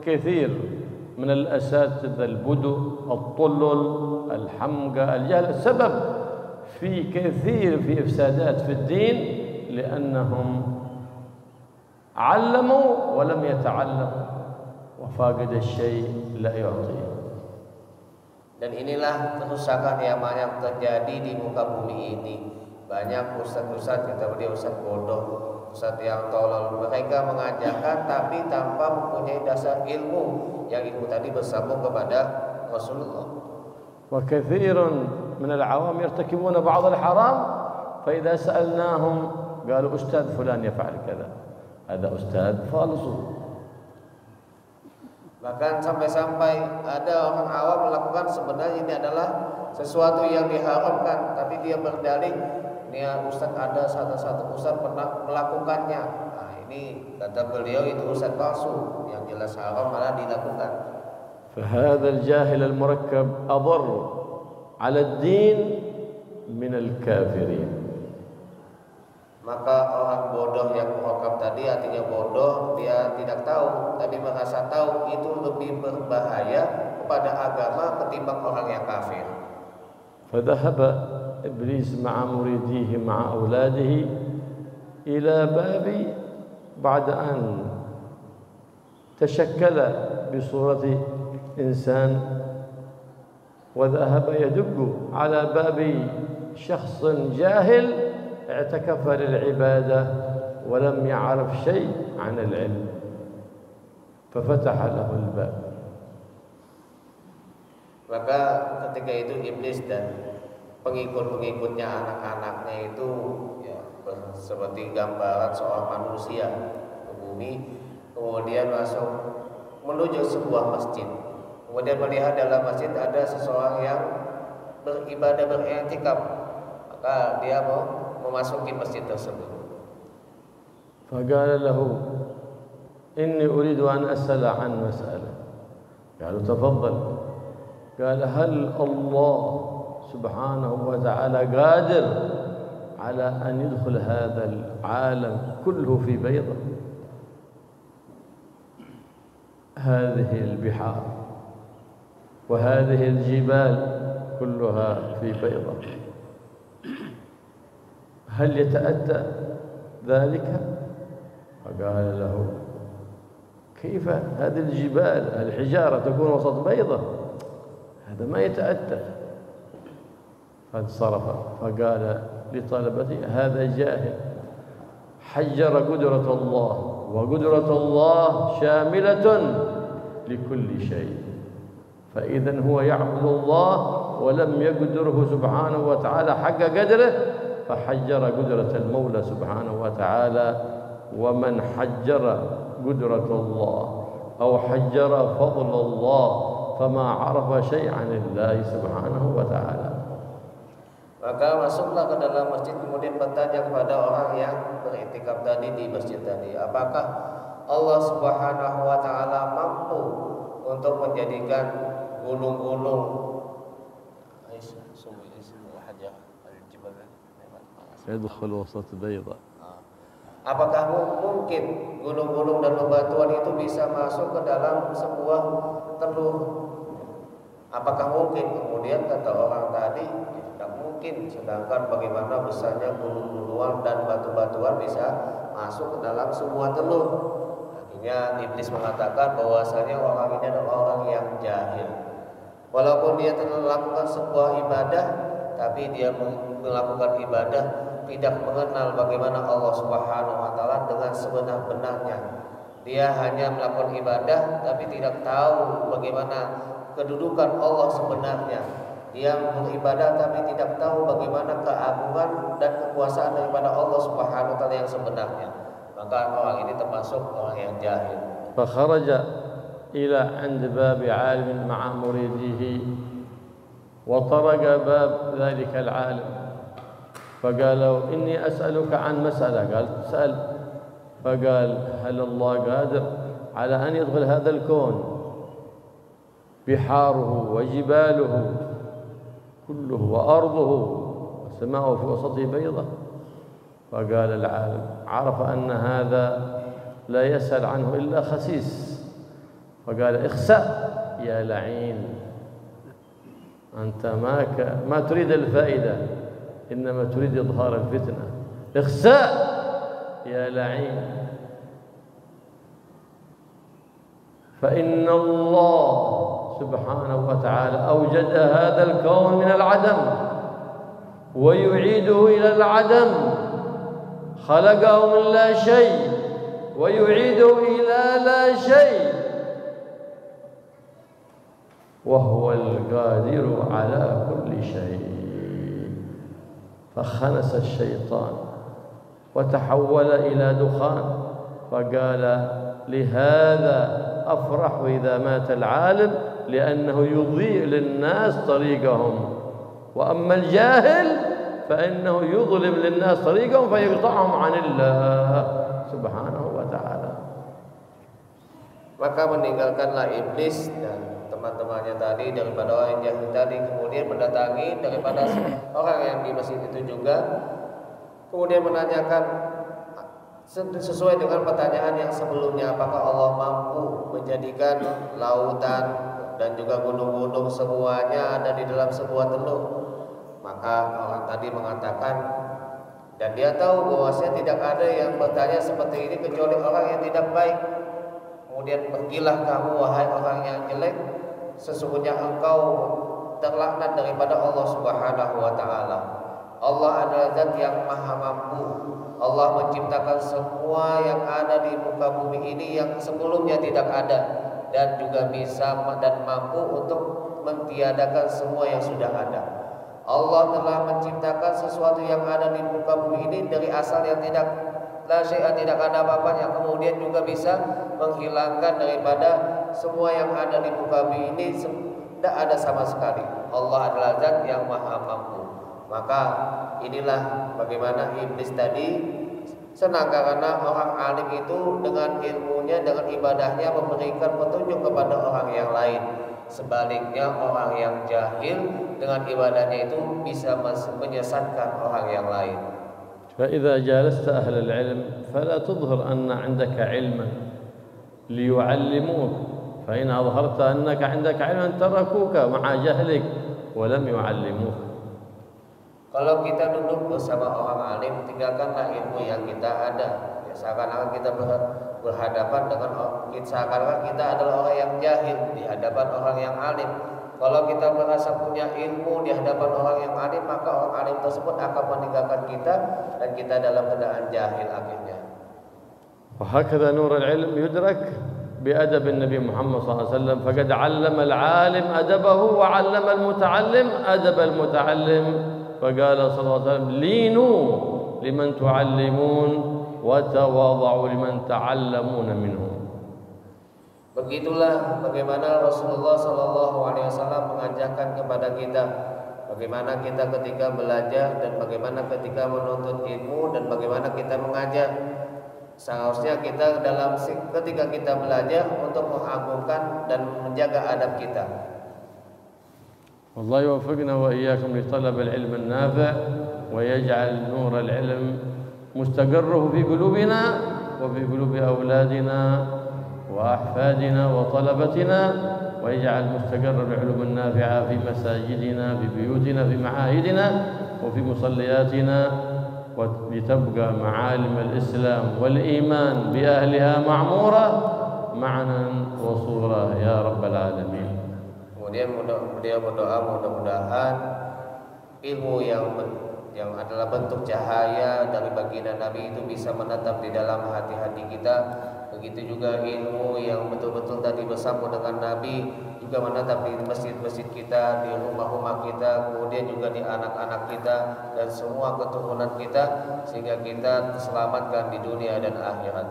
كثير من الأساتذة البدو الطلل الحمقى الجهل السبب في كثير في إفسادات في الدين لأنهم علموا ولم يتعلموا وفاقد الشيء لا يعطيه. Dan inilah kerusakan yang banyak terjadi di muka bumi ini. Banyak ustaz-ustaz, kita beri ustaz bodoh, ustaz yang tolol, mereka mengajarkan tapi tanpa mempunyai dasar ilmu, yang ilmu tadi bersambung kepada Rasulullah. وكثير من العوام يرتكبون بعض الحرام فإذا سألناهم قالوا أستاذ فلان يفعل كذا هذا أستاذ فالص. Bahkan sampai-sampai ada orang awam melakukan sebenarnya ini adalah sesuatu yang diharamkan, tapi dia berdalih, ini ustaz ada satu ustaz pernah melakukannya. Nah, ini kata beliau itu ustaz palsu, yang jelas haram malah dilakukan. فهذا الجاهل المركب أضر على الدين من الكافرين. Maka orang bodoh yang murakkab tadi artinya bodoh, dia tidak tahu tapi merasa tahu, itu lebih berbahaya kepada agama ketimbang orang yang kafir. فذهب إبليس مع مريديه مع أولاده إلى باب بعد أن تشكل بصورة إنسان وذهب يدق على باب شخص جاهل اعتكف للعبادة ولم يعرف شيء عن العلم ففتح له الباب. Maka ketika itu iblis dan pengikut-pengikutnya, anak-anaknya itu ya, seperti gambaran seorang manusia ke bumi, kemudian masuk menuju sebuah masjid. Kemudian melihat dalam masjid ada seseorang yang beribadah, beriktikaf, maka dia mau memasuki masjid tersebut. فقال له إني أريد أن أسأل عن مسألة. قالوا تفضل. قال هل الله سبحانه وتعالى قادر على أن يدخل هذا العالم كله في بيضة؟ هذه البحار وهذه الجبال كلها في بيضة، هل يتأتى ذلك؟ فقال له كيف هذه الجبال الحجارة تكون وسط بيضة؟ هذا ما يتأتى. فانصرف فقال لطلبته هذا جاهل حجر قدرة الله، وقدرة الله شاملة لكل شيء، فإذا هو يعبد الله ولم يقدره سبحانه وتعالى حق قدره فحجر قدرة المولى سبحانه وتعالى. ومن حجر قدرة الله أو حجر فضل الله فما عرف شيء عن الله سبحانه وتعالى. Maka masuklah ke dalam masjid, kemudian bertanya kepada orang yang beriktikaf tadi di masjid tadi, apakah Allah Subhanahu wa taala mampu untuk menjadikan gunung-gunung يدخل وسط بيضة. Apakah mungkin gunung-gunung dan bebatuan itu bisa masuk ke dalam sebuah telur? Apakah mungkin? Kemudian kata orang tadi, ya, tidak mungkin. Sedangkan bagaimana besarnya gunung-gunungan dan batu-batuan bisa masuk ke dalam sebuah telur? Akhirnya iblis mengatakan bahwasanya orang ini adalah orang yang jahil. Walaupun dia telah melakukan sebuah ibadah, tapi dia melakukan ibadah tidak mengenal bagaimana Allah Subhanahu wa taala dengan sebenar-benarnya. Dia hanya melakukan ibadah tapi tidak tahu bagaimana kedudukan Allah sebenarnya. Dia beribadah tapi tidak tahu bagaimana keagungan dan kekuasaan daripada Allah Subhanahu wa taala yang sebenarnya. Maka orang ini termasuk orang yang jahil. فخرج إلى عند باب عالم مع مريده وطرق باب ذلك العالم فقال له إني أسألك عن مسألة. قال سأل. فقال هل الله قادر على أن يدخل هذا الكون بحاره وجباله كله وأرضه وسماؤه في وسطه بيضة؟ فقال العالم عرف أن هذا لا يسأل عنه إلا خسيس، فقال اخسأ يا لعين، أنت ما تريد الفائدة إنما تريد إظهار الفتنة. اخسأ يا لعين، فإن الله سبحانه وتعالى أوجد هذا الكون من العدم ويعيده إلى العدم، خلقه من لا شيء ويعيده إلى لا شيء، وهو القادر على كل شيء. فخنس الشيطان وتحول إلى دخان، فقال لهذا أفرح إذا مات العالم لأنه يضيء للناس طريقهم، وأما الجاهل فإنه يظلم للناس طريقهم فيقطعهم عن الله سبحانه وتعالى. Maka meninggalkanlah iblis dan teman-temannya tadi daripada orang yang jahil tadi, kemudian mendatangi daripada orang yang di masjid itu juga, kemudian menanyakan sesuai dengan pertanyaan yang sebelumnya, apakah Allah mampu menjadikan lautan dan juga gunung-gunung semuanya ada di dalam sebuah teluk? Maka orang tadi mengatakan, dan dia tahu bahwasanya tidak ada yang bertanya seperti ini kecuali orang yang tidak baik. Kemudian pergilah kamu wahai orang yang jelek, sesungguhnya engkau terlaknat daripada Allah Subhanahu wa taala. Allah adalah zat yang maha mampu. Allah menciptakan semua yang ada di muka bumi ini yang sebelumnya tidak ada, dan juga bisa dan mampu untuk mentiadakan semua yang sudah ada. Allah telah menciptakan sesuatu yang ada di muka bumi ini dari asal yang tidak tidak ada apa-apanya, kemudian juga bisa menghilangkan daripada semua yang ada di muka bumi ini, tidak ada sama sekali. Allah adalah zat yang maha mampu. Maka inilah bagaimana iblis tadi senang karena orang alim itu dengan ilmunya, dengan ibadahnya memberikan petunjuk kepada orang yang lain. Sebaliknya orang yang jahil dengan ibadahnya itu bisa menyesatkan orang yang lain. فإذا جالست أهل العلم فلا تظهر أن عندك علما ليعلموك، فإن أظهرت أنك عندك علما تركوك مع جهلك ولم يعلموك. Kalau kita duduk bersama orang alim, tinggalkanlah ilmu yang kita ada. Ya, seakan-akan kita berhadapan dengan seakan-akan kita adalah orang yang jahil di hadapan orang yang alim. Kalau kita merasa punya ilmu di hadapan orang yang alim, maka orang alim tersebut akan meninggalkan kita dan kita dalam keadaan jahil akhirnya. وهكذا نور العلم يدرك بأدب النبي محمد صلى الله عليه وسلم، فقد علم العالم أدبه وعلم المتعلم أدب المتعلم، فقال صلى الله عليه وسلم لينوا لمن تعلمون وتواضعوا لمن تعلمون منهم. Begitulah bagaimana Rasulullah SAW mengajarkan kepada kita bagaimana kita ketika belajar dan bagaimana ketika menuntut ilmu dan bagaimana kita mengajar. Seharusnya kita ketika kita belajar untuk mengagungkan dan menjaga adab kita. والله يوفقنا وإياكم لطلب العلم النافع ويجعل نور العلم مستقره في قلوبنا وفي قلوب أولادنا وأحفادنا وطلبتنا، ويجعل مستقر العلوم النافعة في مساجدنا في بيوتنا في معاهدنا وفي مصلياتنا، ولتبقى معالم الإسلام والإيمان بأهلها معمورة معنى وصورة يا رب العالمين. Kemudian beliau berdoa mudah-mudahan ilmu yang adalah bentuk cahaya dari baginda Nabi itu bisa menetap di dalam hati-hati kita. Begitu juga ilmu yang betul-betul tadi bersama dengan Nabi juga menetap di masjid-masjid kita, di rumah-rumah kita, kemudian juga di anak-anak kita dan semua keturunan kita, sehingga kita terselamatkan di dunia dan akhirat.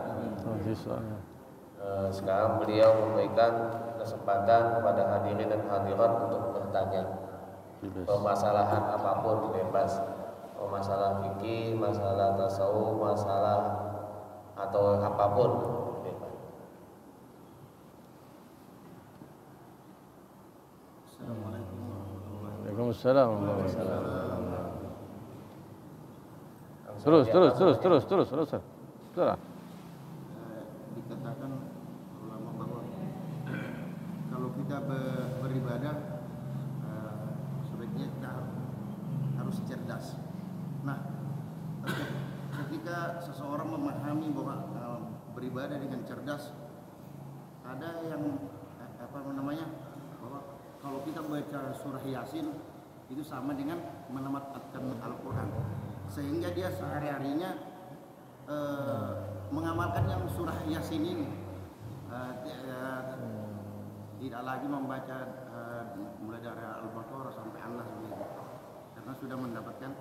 Sekarang beliau memberikan kesempatan kepada hadirin dan hadirat untuk bertanya. permasalahan apapun bebas, masalah fikih, masalah tasawuf, masalah atau apapun bebas. Assalamualaikum warahmatullahi wabarakatuh. Waalaikumsalam warahmatullahi wabarakatuh. Terus. Dikatakan ulama bahwa kalau kita beribadah sebaiknya kita harus cerdas. Nah, ketika seseorang memahami bahwa beribadah dengan cerdas, ada yang bahwa kalau kita baca surah Yasin itu sama dengan menamatkan Al-Quran, sehingga dia sehari-harinya mengamalkan yang surah Yasin ini, tidak lagi membaca mulai dari Al-Baqarah sampai An-Nas begitu, karena sudah mendapatkan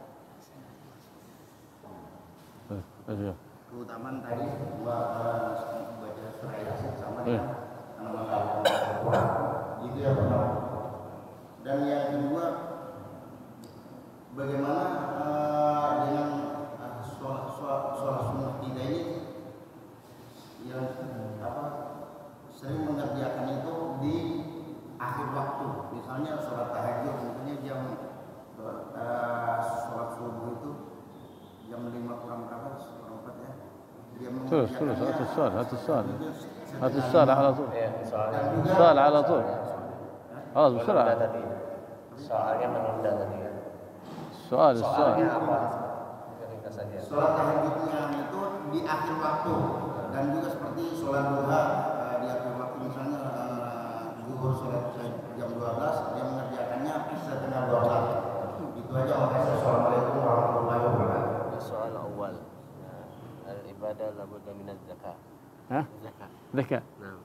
keutamaan tadi baca surah Yasin sama dengan mengamalkan Al-Quran. Itu yang pertama. Dan yang kedua, bagaimana dengan sholat sunnah kita ini yang sering mengerjakan itu di akhir waktu, misalnya sholat tahajud, misalnya jam sholat subuh itu jam 5 kurang berapa, kurang 4 ya. terus هات السؤال على طول. السؤال على طول. خلاص بسرعة. Soalnya menunda tadi ya. Soalnya apa? Sholat tahajudnya itu di akhir waktu, dan juga seperti sholat duha di akhir waktu, misalnya zuhur sholat jam 12, dia mengerjakannya setengah 12. Itu aja. Assalamualaikum warahmatullahi wabarakatuh. Soal awal, al-ibadah labudda min az-zakah. ذكاء. نعم.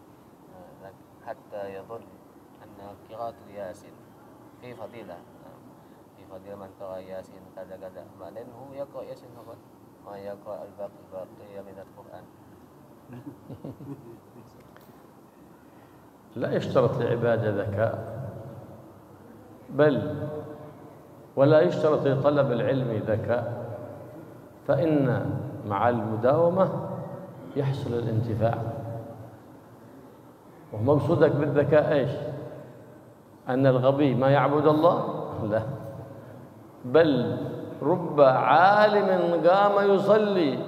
حتى يظن أن قراءة ياسين في فضيلة. في فضيلة من قرأ ياسين كذا كذا. بعدين هو يقرأ ياسين فقط ما يقرأ الباقي من القرآن. لا يشترط لعبادة ذكاء، بل ولا يشترط لطلب العلم ذكاء، فإن مع المداومة يحصل الانتفاع. ومقصودك بالذكاء ايش؟ أن الغبي ما يعبد الله؟ لا، بل رب عالم قام يصلي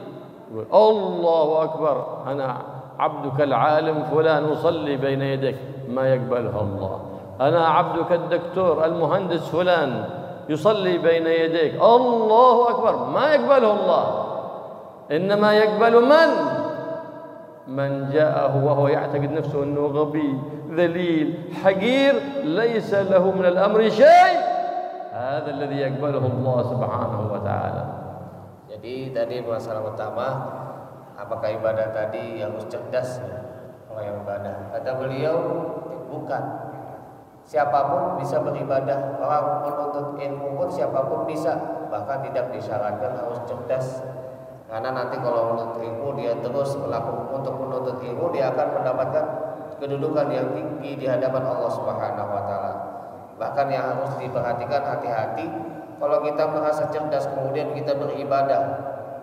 يقول الله أكبر أنا عبدك العالم فلان أصلي بين يديك، ما يقبلها الله. أنا عبدك الدكتور المهندس فلان يصلي بين يديك، الله أكبر، ما يقبله الله. إنما يقبل من جاءه وهو يعتقد نفسه أنه غبي ذليل حقير ليس له من الأمر شيء، هذا الذي يقبله الله سبحانه وتعالى. Jadi tadi masalah utama, apakah ibadah tadi harus cerdas orang yang ibadah? Kata beliau, bukan. Siapapun bisa beribadah, orang menuntut ilmu pun siapapun bisa, bahkan tidak disyaratkan harus cerdas. Karena nanti kalau menuntut ilmu dia terus untuk menuntut ilmu, dia akan mendapatkan kedudukan yang tinggi di hadapan Allah Subhanahu wa taala. Bahkan yang harus diperhatikan, hati-hati kalau kita merasa cerdas kemudian kita beribadah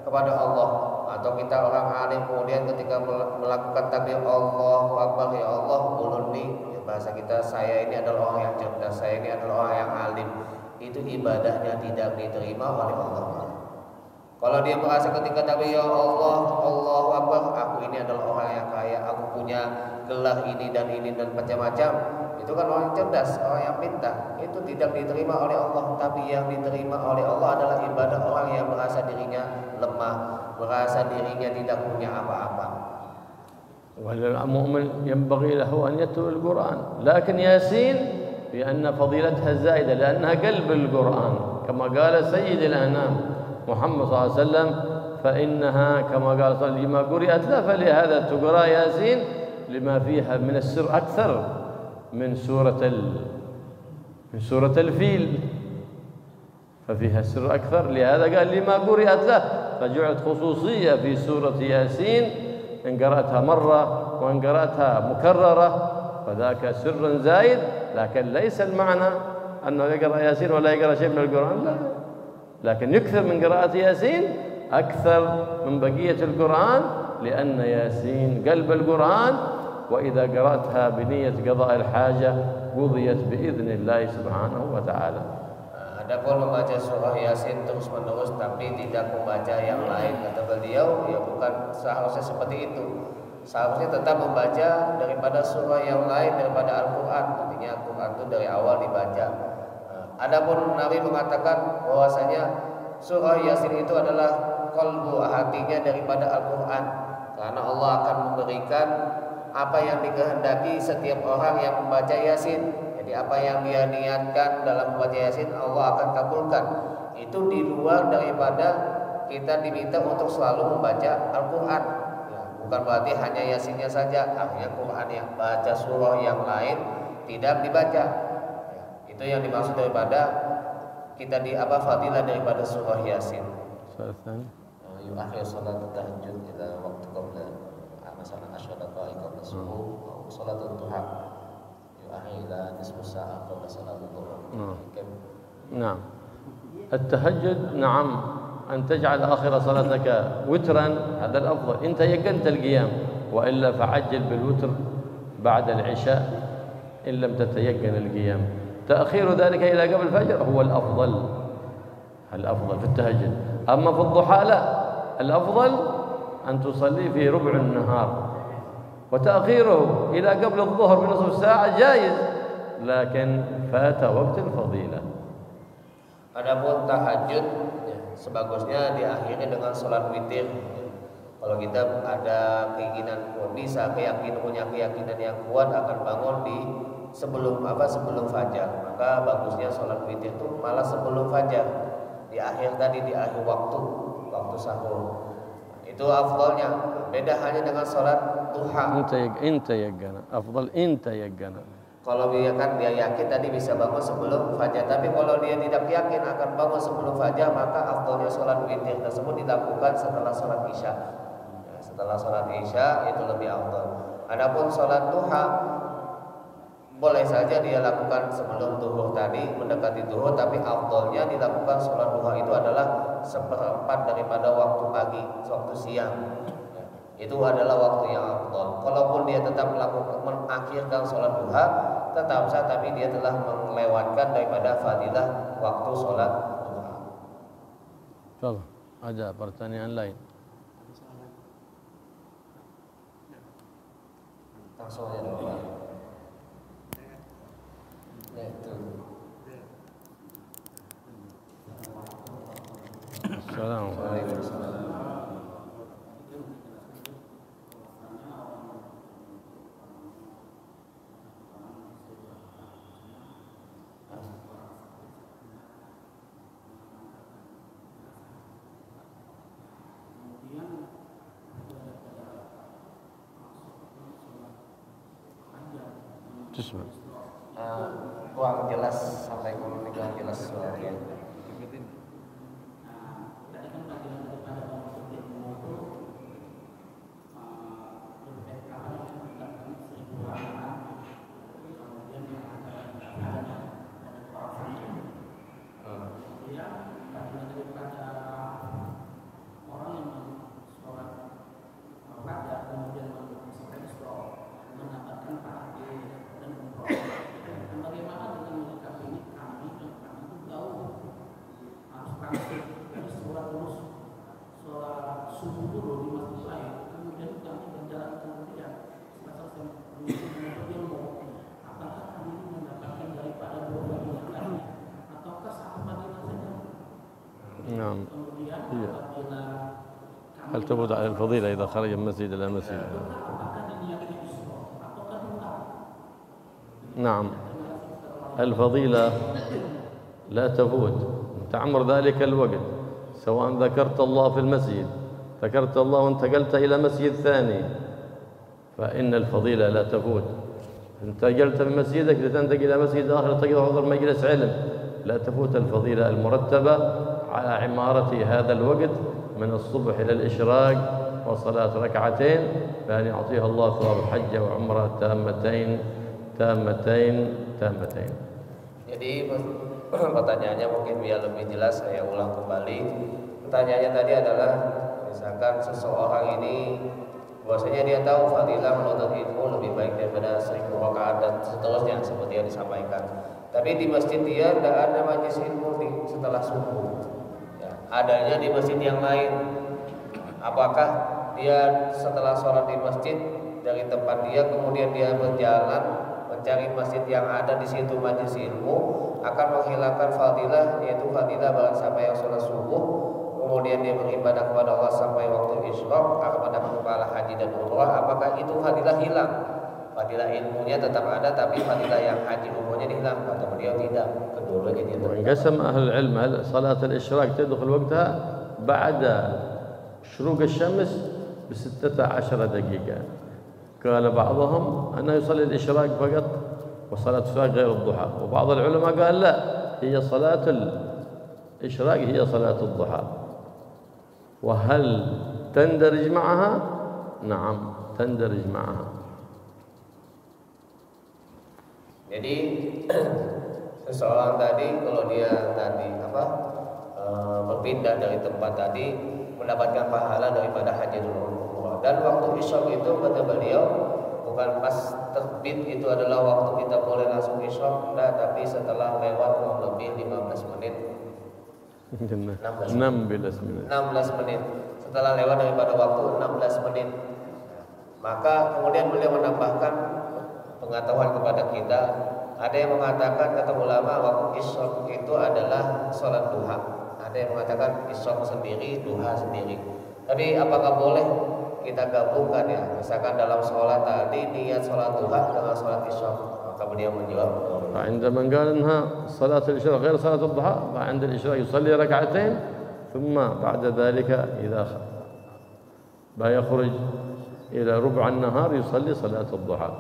kepada Allah, atau kita orang alim kemudian ketika melakukan takbir Allahu Akbar, ya Allah ulun nih, bahasa kita, saya ini adalah orang yang cerdas, saya ini adalah orang yang alim, itu ibadahnya tidak diterima oleh Allah. Kalau dia merasa ketika takbir ya Allah, Allahu Akbar, aku ini adalah orang yang kaya, aku punya gelar ini dan macam-macam, itu kan orang yang cerdas, orang yang pintar, itu tidak diterima oleh Allah. Tapi yang diterima oleh Allah adalah ibadah orang yang merasa dirinya lemah, merasa dirinya tidak punya apa-apa. والمؤمن ينبغي له أن يتلو القرآن، لكن ياسين بأن فضيلتها زائدة لأنها قلب القرآن، كما قال سيد الأنام محمد صلى الله عليه وسلم، فإنها كما قال صلى الله عليه وسلم لما قرأت لا فلهذا تقرأ ياسين لما فيها من السر أكثر من سورة الفيل، ففيها السر أكثر، لهذا قال لما قرأت له، فجعلت خصوصية في سورة ياسين، إن قرأتها مرة وإن قرأتها مكررة فذاك سر زايد، لكن ليس المعنى أنه يقرأ ياسين ولا يقرأ شيء من القرآن؟ لا، لكن يكثر من قراءة ياسين أكثر من بقية القرآن، لأن ياسين قلب القرآن، وإذا قرأتها بنية قضاء الحاجة قضيت بإذن الله سبحانه وتعالى. Adapun membaca surah Yasin terus menerus tapi tidak membaca yang lain, kata beliau, ya bukan seharusnya seperti itu. Seharusnya tetap membaca daripada surah yang lain daripada Al-Quran. Artinya Al-Quran itu dari awal dibaca. Adapun Nabi mengatakan bahwasanya surah Yasin itu adalah qalbu, hatinya daripada Al-Quran, karena Allah akan memberikan apa yang dikehendaki setiap orang yang membaca Yasin. Jadi apa yang dia niatkan dalam membaca Yasin Allah akan kabulkan. Itu di luar daripada kita diminta untuk selalu membaca Al-Quran. Ya, bukan berarti hanya Yasinnya saja, artinya Quran yang baca surah yang lain tidak dibaca. Ya, itu yang dimaksud daripada kita fadilah daripada surah Yasin. Akhir salat tahajud ila waktu qabla masalah asyhadu qabla subuh, salat duha. نعم. التهجد نعم، أن تجعل آخر صلاتك وترا هذا الأفضل إن تيقنت القيام، وإلا فعجل بالوتر بعد العشاء إن لم تتيقن القيام. تأخير ذلك إلى قبل الفجر هو الأفضل في التهجد. أما في الضحى لا، الأفضل أن تصلي في ربع النهار، وتأخيره إلى قبل الظهر بنصف ساعة جائز، لكن فات وقت الفضيلة. Adapun tahajud ya, sebagusnya diakhiri dengan sholat witir. Kalau kita ada keinginan bisa punya keyakinan yang kuat akan bangun di sebelum fajar, maka bagusnya sholat witir itu malah sebelum fajar, di akhir waktu sahur. Itu afdalnya. Beda hanya dengan sholat duha. Inta yaqana. Afdal inta yaqana. Kalau dia yakin tadi bisa bangun sebelum fajar, tapi kalau dia tidak yakin akan bangun sebelum fajar, maka afdalnya sholat witir tersebut dilakukan setelah sholat isya. Ya, setelah sholat isya itu lebih afdal. Adapun sholat duha boleh saja dia lakukan sebelum zuhur tadi, mendekati zuhur, tapi afdalnya dilakukan sholat duha itu adalah seperempat daripada waktu pagi, waktu siang. Ya, itu adalah waktu yang afdal. Kalaupun dia tetap mengakhirkan sholat duha, tetap sah, tapi dia telah melewatkan daripada fadilah waktu sholat duha. Coba, ada pertanyaan lain? Langsung aja dulu Pak. Ya itu. Assalamualaikum. Kurang jelas sampai kurang jelas suaranya. نعم. هل تفوت على الفضيلة إذا خرج من مسجد إلى مسجد؟ نعم، الفضيلة لا تفوت، تعمر ذلك الوقت، سواء ذكرت الله في المسجد، ذكرت الله وانتقلت إلى مسجد ثاني، فإن الفضيلة لا تفوت. انتقلت من مسجدك لتنتقل إلى مسجد آخر، تحضر مجلس علم، لا تفوت الفضيلة المرتبة على عمارة هذا الوقت من الصبح إلى الإشراق وصلاة ركعتين، بأن يعطيها الله ثواب حجة وعمرة تامتين. Jadi pertanyaannya mungkin biar lebih jelas saya ulang kembali. Pertanyaannya tadi adalah misalkan seseorang ini bahwasanya dia tahu fadilah menuntut ilmu lebih baik daripada 1000 rakaat dan seterusnya seperti yang disampaikan. Tapi di masjid dia tidak ada majelis ilmu setelah subuh. Ya, adanya di masjid yang lain. Apakah dia setelah sholat di masjid dari tempat dia kemudian dia berjalan mencari masjid yang ada di situ majelis ilmu akan menghilangkan fadilah, yaitu fadilah barang sampai yang sholat subuh kemudian dia beribadah kepada Allah sampai waktu isyraq kepada kepala haji dan umrah, apakah itu fadilah hilang? Fadilah ilmunya tetap ada tapi fadilah yang haji umrahnya hilang? Kata beliau tidak, keduanya tidak. وانقسم أهل العلم هل صلاة الإشراق تدخل وقتها بعد شروق الشمس ب16 دقيقة. قال بعضهم أنه يصلي الإشراق فقط وصلاة الإشراق غير الضحى، وبعض العلماء قال لا، هي صلاة الإشراق هي صلاة الضحى. وهل تندرج معها؟ نعم تندرج معها. Jadi seseorang tadi kalau dia tadi berpindah dari tempat tadi mendapatkan pahala daripada haji dan umrah, dan waktu isya itu kata beliau bukan pas terbit itu adalah waktu kita boleh langsung isya, enggak, tapi setelah lewat kurang lebih 15 menit 16 menit setelah lewat daripada waktu 16 menit. Maka kemudian beliau menambahkan pengetahuan kepada kita. Ada yang mengatakan kata ulama waktu isya itu adalah sholat duha, ada yang mengatakan isya sendiri, duha sendiri. Tapi apakah boleh kita gabungkan ya, misalkan dalam sholat tadi niat sholat duha dengan sholat isya? Maka beliau menjawab, عندما قال انها صلاة الإشراق غير صلاة الضحى، فعند الإشراق يصلي ركعتين ثم بعد ذلك إذا يخرج إلى ربع النهار يصلي صلاة الضحى.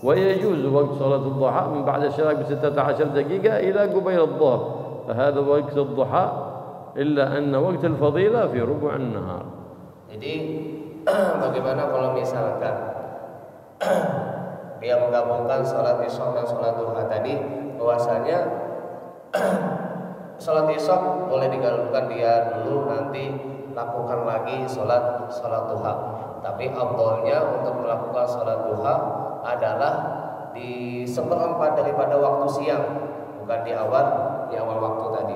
ويجوز وقت صلاة الضحى من بعد الإشراق ب16 دقيقة إلى قبيل الظهر، فهذا وقت الضحى، إلا أن وقت الفضيلة في ربع النهار. Jadi bagaimana kalau misalkan dia menggabungkan sholat isya dan sholat duha tadi, bahwasanya sholat isya boleh digabungkan dia dulu nanti lakukan lagi sholat duha. Tapi afdalnya untuk melakukan sholat duha adalah di seperempat daripada waktu siang, bukan di awal waktu tadi.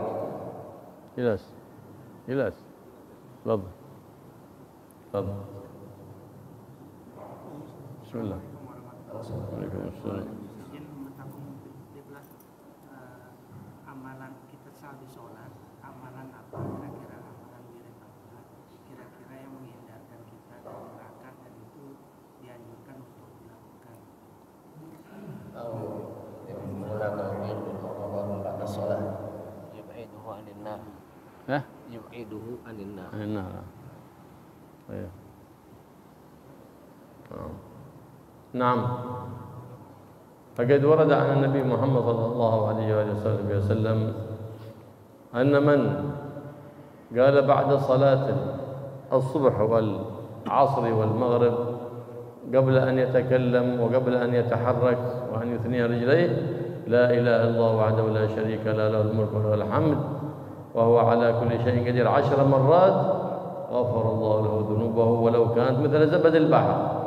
Jelas. Tafadhal. Bismillah. Waalaikumsalam. Amalan kita saat di sholat, amalan apa kira-kira, amalan mirip apa kira-kira yang menghindarkan kita dari neraka dan itu dianjurkan untuk dilakukan. Yang menggunakan Allah pada sholat. Yub'iduhu anin nar. Yub'iduhu anin nar. نعم. فقد ورد عن النبي محمد صلى الله عليه وسلم أن من قال بعد صلاة الصبح والعصر والمغرب قبل أن يتكلم وقبل أن يتحرك وأن يثني رجليه لا إله إلا الله وحده لا شريك له الملك وله الحمد وهو على كل شيء قدير 10 مرات غفر الله له ذنوبه ولو كانت مثل زبد البحر.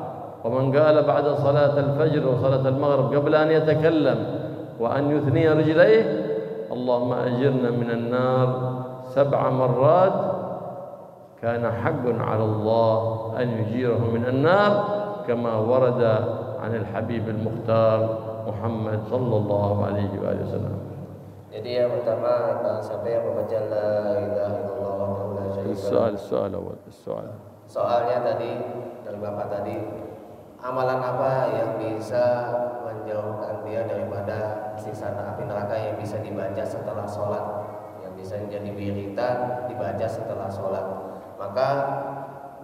ومن قال بعد صلاة الفجر وصلاة المغرب قبل أن يتكلم وأن يثني رجليه اللهم أجرنا من النار 7 مرات كان حق على الله أن يجيره من النار كما ورد عن الحبيب المختار محمد صلى الله عليه وآله وسلم. Jadi yang pertama siapa yang membaca la ilaha illallah wa la syarika lahu. Soalnya tadi dari Bapak tadi, amalan apa yang bisa menjauhkan dia daripada siksa api neraka yang bisa dibaca setelah sholat, yang bisa menjadi wiridan dibaca setelah sholat? Maka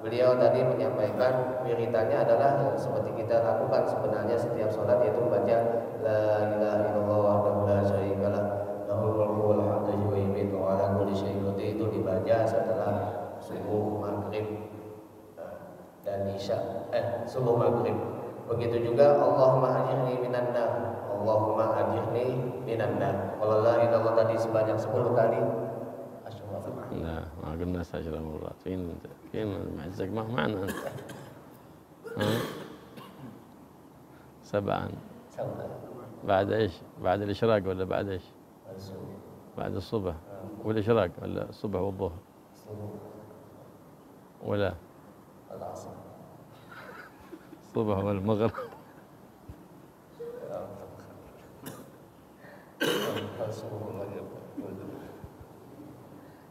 beliau tadi menyampaikan wiridannya adalah yang seperti kita lakukan sebenarnya setiap sholat, yaitu membaca la ilaha illallah wahdahu la syarika lahu lahul mulku wa lahul hamdu wa yumiitu wa ala kulli syai'in qadir. Itu dibaca setelah subuh, maghrib dan isya, subuh maghrib. Begitu juga Allahumma ajirni minan nar, Allahumma ajirni minan nar. Kalau la ilaha illallah tadi sebanyak 10 kali. لا ما قلنا 10 مرات. فين معزك ما معنا أنت. سبعا. بعد ايش؟ بعد الاشراق ولا بعد ايش؟ بعد الصبح والاشراق ولا الصبح والظهر؟ ولا العصر الصبح والمغرب.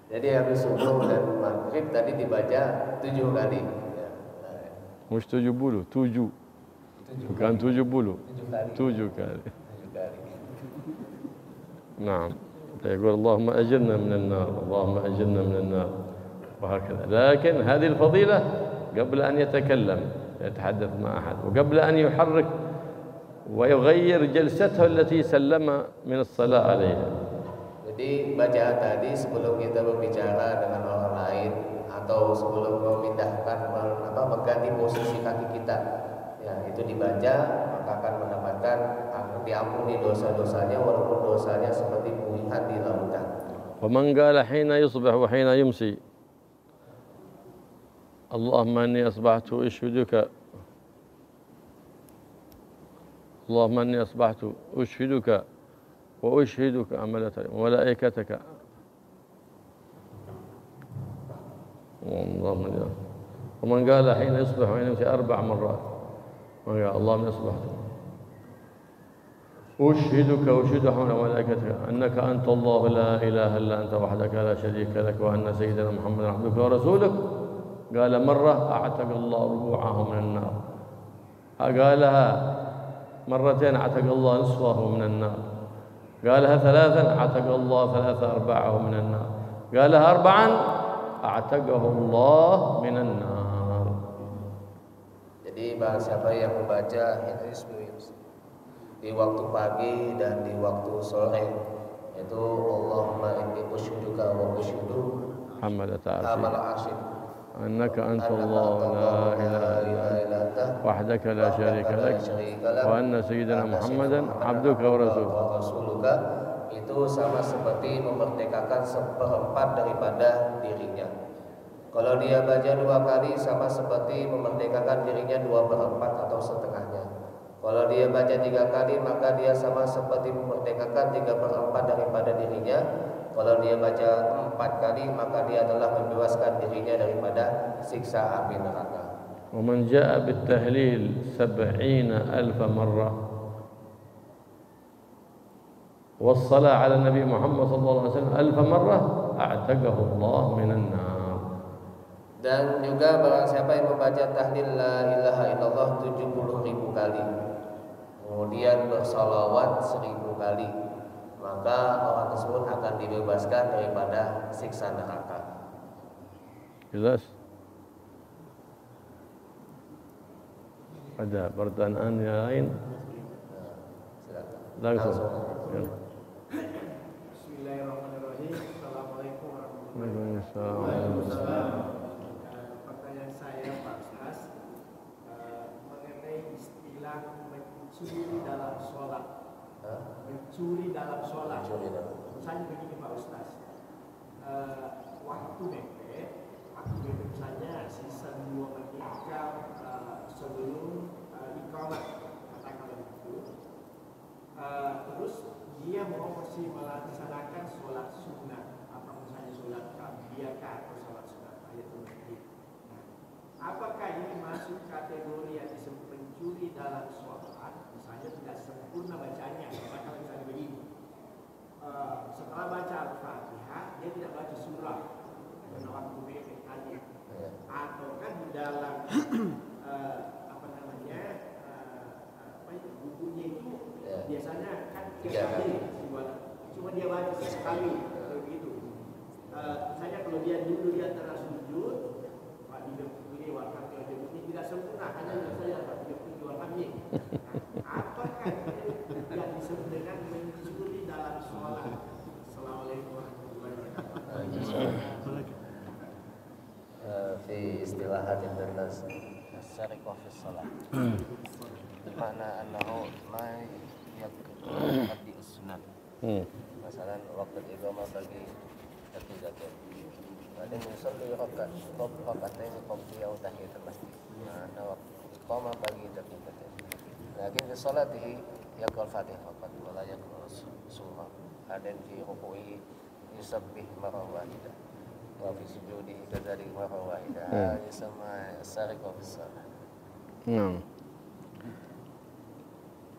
Jadi habis subuh dan maghrib tadi dibaca 7 kali. مش 70 7 bukan 70 7 kali. نعم يقول اللهم أجرنا من النار اللهم أجرنا من النار وهكذا. لكن هذه الفضيلة قبل أن يتكلم يتحدث مع أحد وقبل أن يحرك ويغير جلسته التي سلم من الصلاة عليها. Jadi bacaan tadi sebelum kita berbicara dengan orang lain atau sebelum memindahkan mengganti posisi kaki kita, ya itu dibaca maka akan mendapatkan diampuni dosa-dosanya walaupun dosanya seperti buihan di lautan. ومن قال حين يصبح وحين يمسي اللهم إني أصبحت أشهدك اللهم إني أصبحت أشهدك وأشهدك وملائكتك ومن قال حين يصبح وحين يمسي 4 مرات اللهم إني أصبحت أشهدك وأشهد وملائكتك أنك أنت الله لا إله إلا أنت وحدك لا شريك لك وأن سيدنا محمد عبدك ورسولك. قال مرة أعتق الله ربوعه من النار. قالها مرتين أعتق الله نصفه من النار. قالها 3 أعتق الله 3/4 من النار. قالها 4 أعتقه الله من النار. Jadi barang siapa yang membaca di waktu pagi dan di waktu sore itu Allahumma inni ushiduka wa ushidu حملة amal عرشك asyik أنك أنت الله لا إله إلا أنت وحدك لا شريك لك وأن سيدنا محمدا عبدك ورسولك. Itu sama seperti memerdekakan 1/4 daripada dirinya. Kalau dia baca 2 kali sama seperti memerdekakan dirinya 2/4 atau setengahnya. Kalau dia baca 3 kali maka dia sama seperti memerdekakan 3/4 daripada dirinya. Kalau dia baca 4 kali maka dia telah membebaskan dirinya daripada siksa api neraka. ومن جاء بالتهليل 70,000 مرة والصلاة على النبي محمد صلى الله عليه وسلم 1000 مرة أعتقه الله من النار. Dan juga barang siapa yang membaca tahlil la ilaha illallah 70.000 kali kemudian bersalawat 1000 kali maka orang tersebut akan dibebaskan daripada siksa neraka. Jelas? Ada pertanyaan yang lain? Langsung. Bismillahirrahmanirrahim. Assalamualaikum warahmatullahi Waalaikumsalam. wabarakatuh. Pertanyaan saya Pak Ustaz mengenai istilah mencuri dalam sholat. Mencuri dalam sholat. Misalnya begini Pak Ustaz, waktu mepet misalnya sisa 2 menit sebelum iqamah katakanlah itu, terus dia mau masih melaksanakan sholat sunnah atau misalnya sholat qabliyah atau sholat sunnah ayatul masjid. Nah, apakah ini masuk kategori yang disebut mencuri dalam sholat? Misalnya tidak sempurna bacanya, kalau misalnya begini, setelah baca Al-Fatihah dia tidak baca surah karena waktu mepet tadi, ataukah di dalam bukunya itu biasanya kan 3 kali, cuma dia baca sekali begitu. Misalnya kalau dia dulu dia tersujud, Pak Dibeli waktu ini tidak sempurna, hanya saja Pak Dibeli waktu. Apakah yang disebut dengan mencuri dalam sholat? Assalamualaikum warahmatullahi wabarakatuh. في اصطلاحات الناس السرقة في الصلاة بمعنى أنه ما Masalan waktu iqamah bagi ketidakan. Ada musalli rakatain qabli atau tahiyatul masjid. Nah, waktu iqamah bagi ketidakan. Lakin di salatihi yaqra'u al-Fatihah faqat wa la yaqra'u surah. Ada di ruku'i yusabbih marrah wahidah. Wa fi sujudi kadzalika marrah wahidah. Yusama as-sariqu fi shalah. نعم.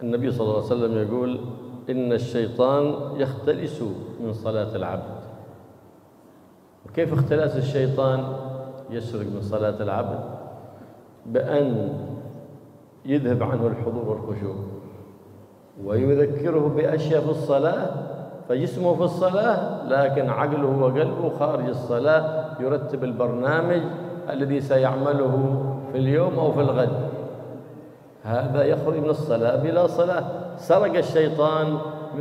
النبي صلى الله عليه وسلم يقول إن الشيطان يختلس من صلاة العبد. وكيف اختلاس الشيطان يسرق من صلاة العبد؟ بأن يذهب عنه الحضور والخشوع ويذكره بأشياء في الصلاة، فجسمه في الصلاة لكن عقله وقلبه خارج الصلاة، يرتب البرنامج الذي سيعمله في اليوم أو في الغد. هذا يخرج من الصلاة بلا صلاة. سرق الشيطان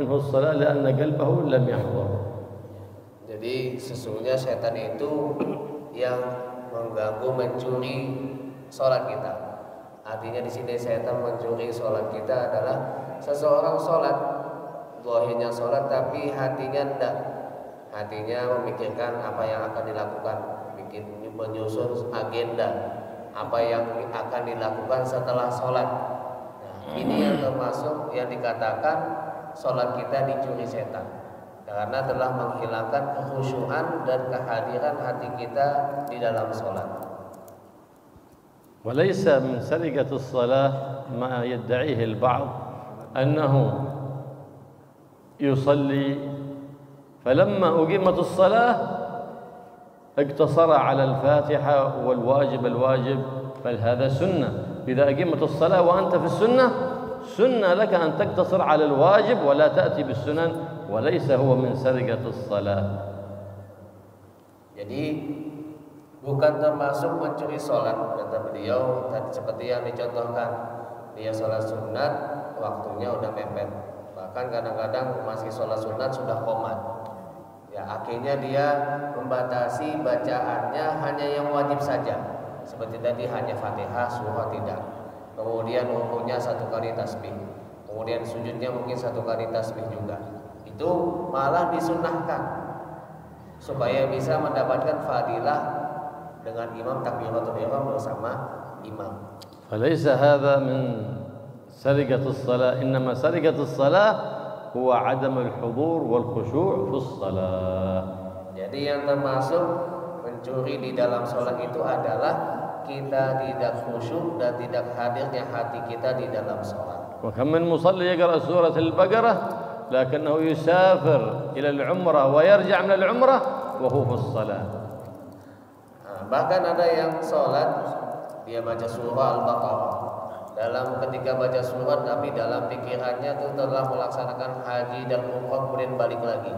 منه الصلاة لأن قلبه لم يحضر. Jadi sesungguhnya setan itu yang mengganggu, mencuri sholat kita. Artinya di sini setan mencuri sholat kita adalah seseorang sholat, zahirnya sholat tapi hatinya tidak. Hatinya memikirkan apa yang akan dilakukan, menyusun agenda apa yang akan dilakukan setelah sholat. Nah, ini yang termasuk yang dikatakan sholat kita dicuri setan, karena telah menghilangkan kekhusyuan dan kehadiran hati kita di dalam sholat. وليس من سرقة الصلاة ما يدعيه البعض أنه يصلي فلما أقيمت الصلاة اقتصر على الفاتحة والواجب بل هذا سنة. إذا أقيمت الصلاة وأنت في السنة سنة لك أن تقتصر على الواجب ولا تأتي بالسنن، وليس هو من سرقة الصلاة. Jadi bukan termasuk mencuri sholat, kata beliau, seperti yang dicontohkan. Dia sholat sunat, waktunya udah mepet, bahkan kadang-kadang masih sholat sunat sudah qomat. Ya, akhirnya dia membatasi bacaannya hanya yang wajib saja, seperti tadi hanya Fatihah, surah tidak. Kemudian rukunya 1 kali tasbih, kemudian sujudnya mungkin 1 kali tasbih juga. Itu malah disunnahkan supaya bisa mendapatkan fadilah dengan imam takbiratul ihram bersama imam. فليس هذا من سرقة الصلاة، إنما سرقة الصلاة هو عدم الحضور والخشوع في الصلاة. Jadi yang termasuk mencuri di dalam sholat itu adalah kita tidak khusyuk dan tidak hadirnya hati kita di dalam sholat. وكم من مصلي يقرأ سورة البقرة لكنه يسافر إلى العمرة ويرجع من العمرة وهو في الصلاة. Bahkan ada yang sholat dia baca surah Al-Baqarah, ketika baca surat tapi dalam pikirannya itu telah melaksanakan haji dan umrah kemudian balik lagi.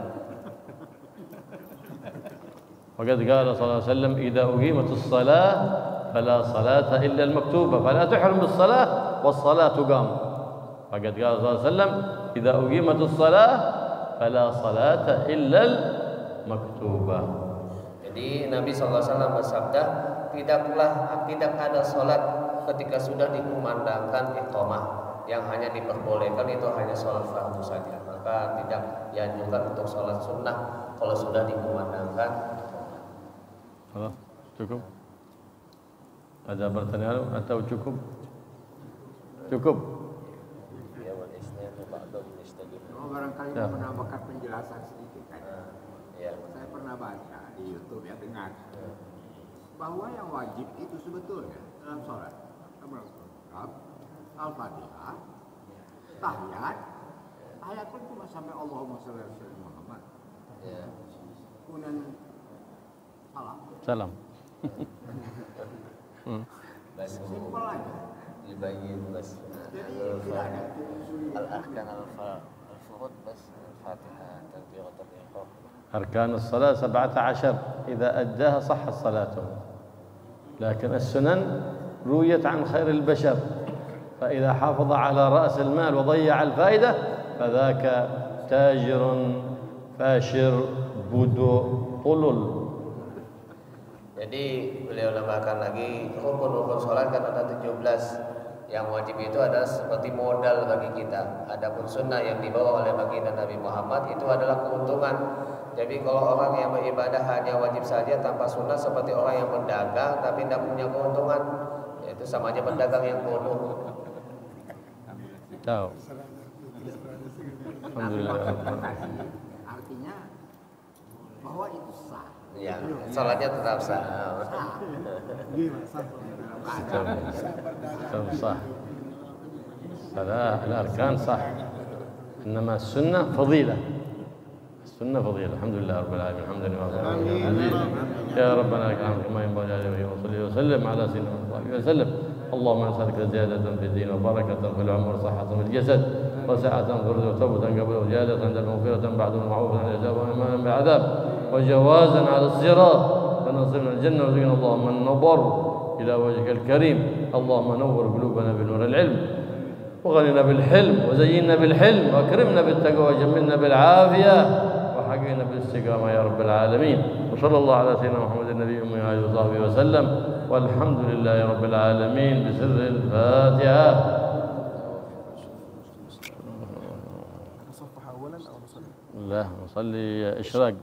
وقد قال صلى الله عليه وسلم إذا أقيمت الصلاة فلا صلاة إلا المكتوبة فلا تحرم بالصلاة والصلاة تقام. وقد قال صلى الله عليه وسلم إذا أقيمت الصلاة فلا صلاة إلا المكتوبة. Jadi Nabi SAW bersabda, tidak ada sholat ketika sudah dikumandangkan iqamah. Yang hanya diperbolehkan itu hanya sholat fardu saja. Maka tidak dianjurkan untuk sholat sunnah kalau sudah dikumandangkan. Halo, cukup? Ada pertanyaan atau cukup? Cukup. Barangkali menambahkan penjelasan sedikit saja. Ya. Saya pernah baca di YouTube ya, dengar bahwa yang wajib itu sebetulnya dalam sholat Al-Fatihah, tahiyat pun cuma sampai Allahumma shalli ala sayyidina Muhammad. Ya. Kemudian salam. Simpel aja. Dibayin bas. Jadi tidak ada Al-ahkan al-furud bas Al-Fatihah takbiratul ihram. أركان الصلاة 17 إذا أداها صحت صلاته، لكن السنن رويت عن خير البشر، فإذا حافظ على رأس المال وضيع الفائدة فذاك تاجر فاشر بدو طلل. Jadi beliau nambahkan lagi rukun-rukun sholat kan ada 17. Yang wajib itu adalah seperti modal bagi kita. Adapun sunnah yang dibawa oleh baginda Nabi Muhammad itu adalah keuntungan. Jadi kalau orang yang beribadah hanya wajib saja tanpa sunnah seperti orang yang berdagang tapi tidak punya keuntungan, itu sama aja berdagang yang bodoh. Tahu. Alhamdulillah. Artinya bahwa itu sah. Ya, salatnya tetap sah. صح الأركان صح إنما السنة فضيلة السنة فضيلة الحمد لله رب العالمين الحمد لله رب العالمين يا ربنا لك الحمد كما ينبغي لجلاله وصلي وسلم على سيدنا محمد وسلم اللهم نسألك زيادة في الدين وبركة في العمر وصحة في الجسد وسعة في الرزق وتوبة قبل وزيادة عند المغفرة بعد المعروف عن العذاب وإيمانا بعذاب وجوازا على الصراط ونصرنا الجنة وزينا اللهم النظر إلى وجهك الكريم اللهم نور قلوبنا بنور العلم وغننا بالحلم وزينا بالحلم وأكرمنا بالتقوى وجملنا بالعافية وحقنا بالاستقامة يا رب العالمين وصلى الله على سيدنا محمد النبي وآله وصحبه وسلم والحمد لله رب العالمين بسر الفاتحة. لا نصلي إشراق.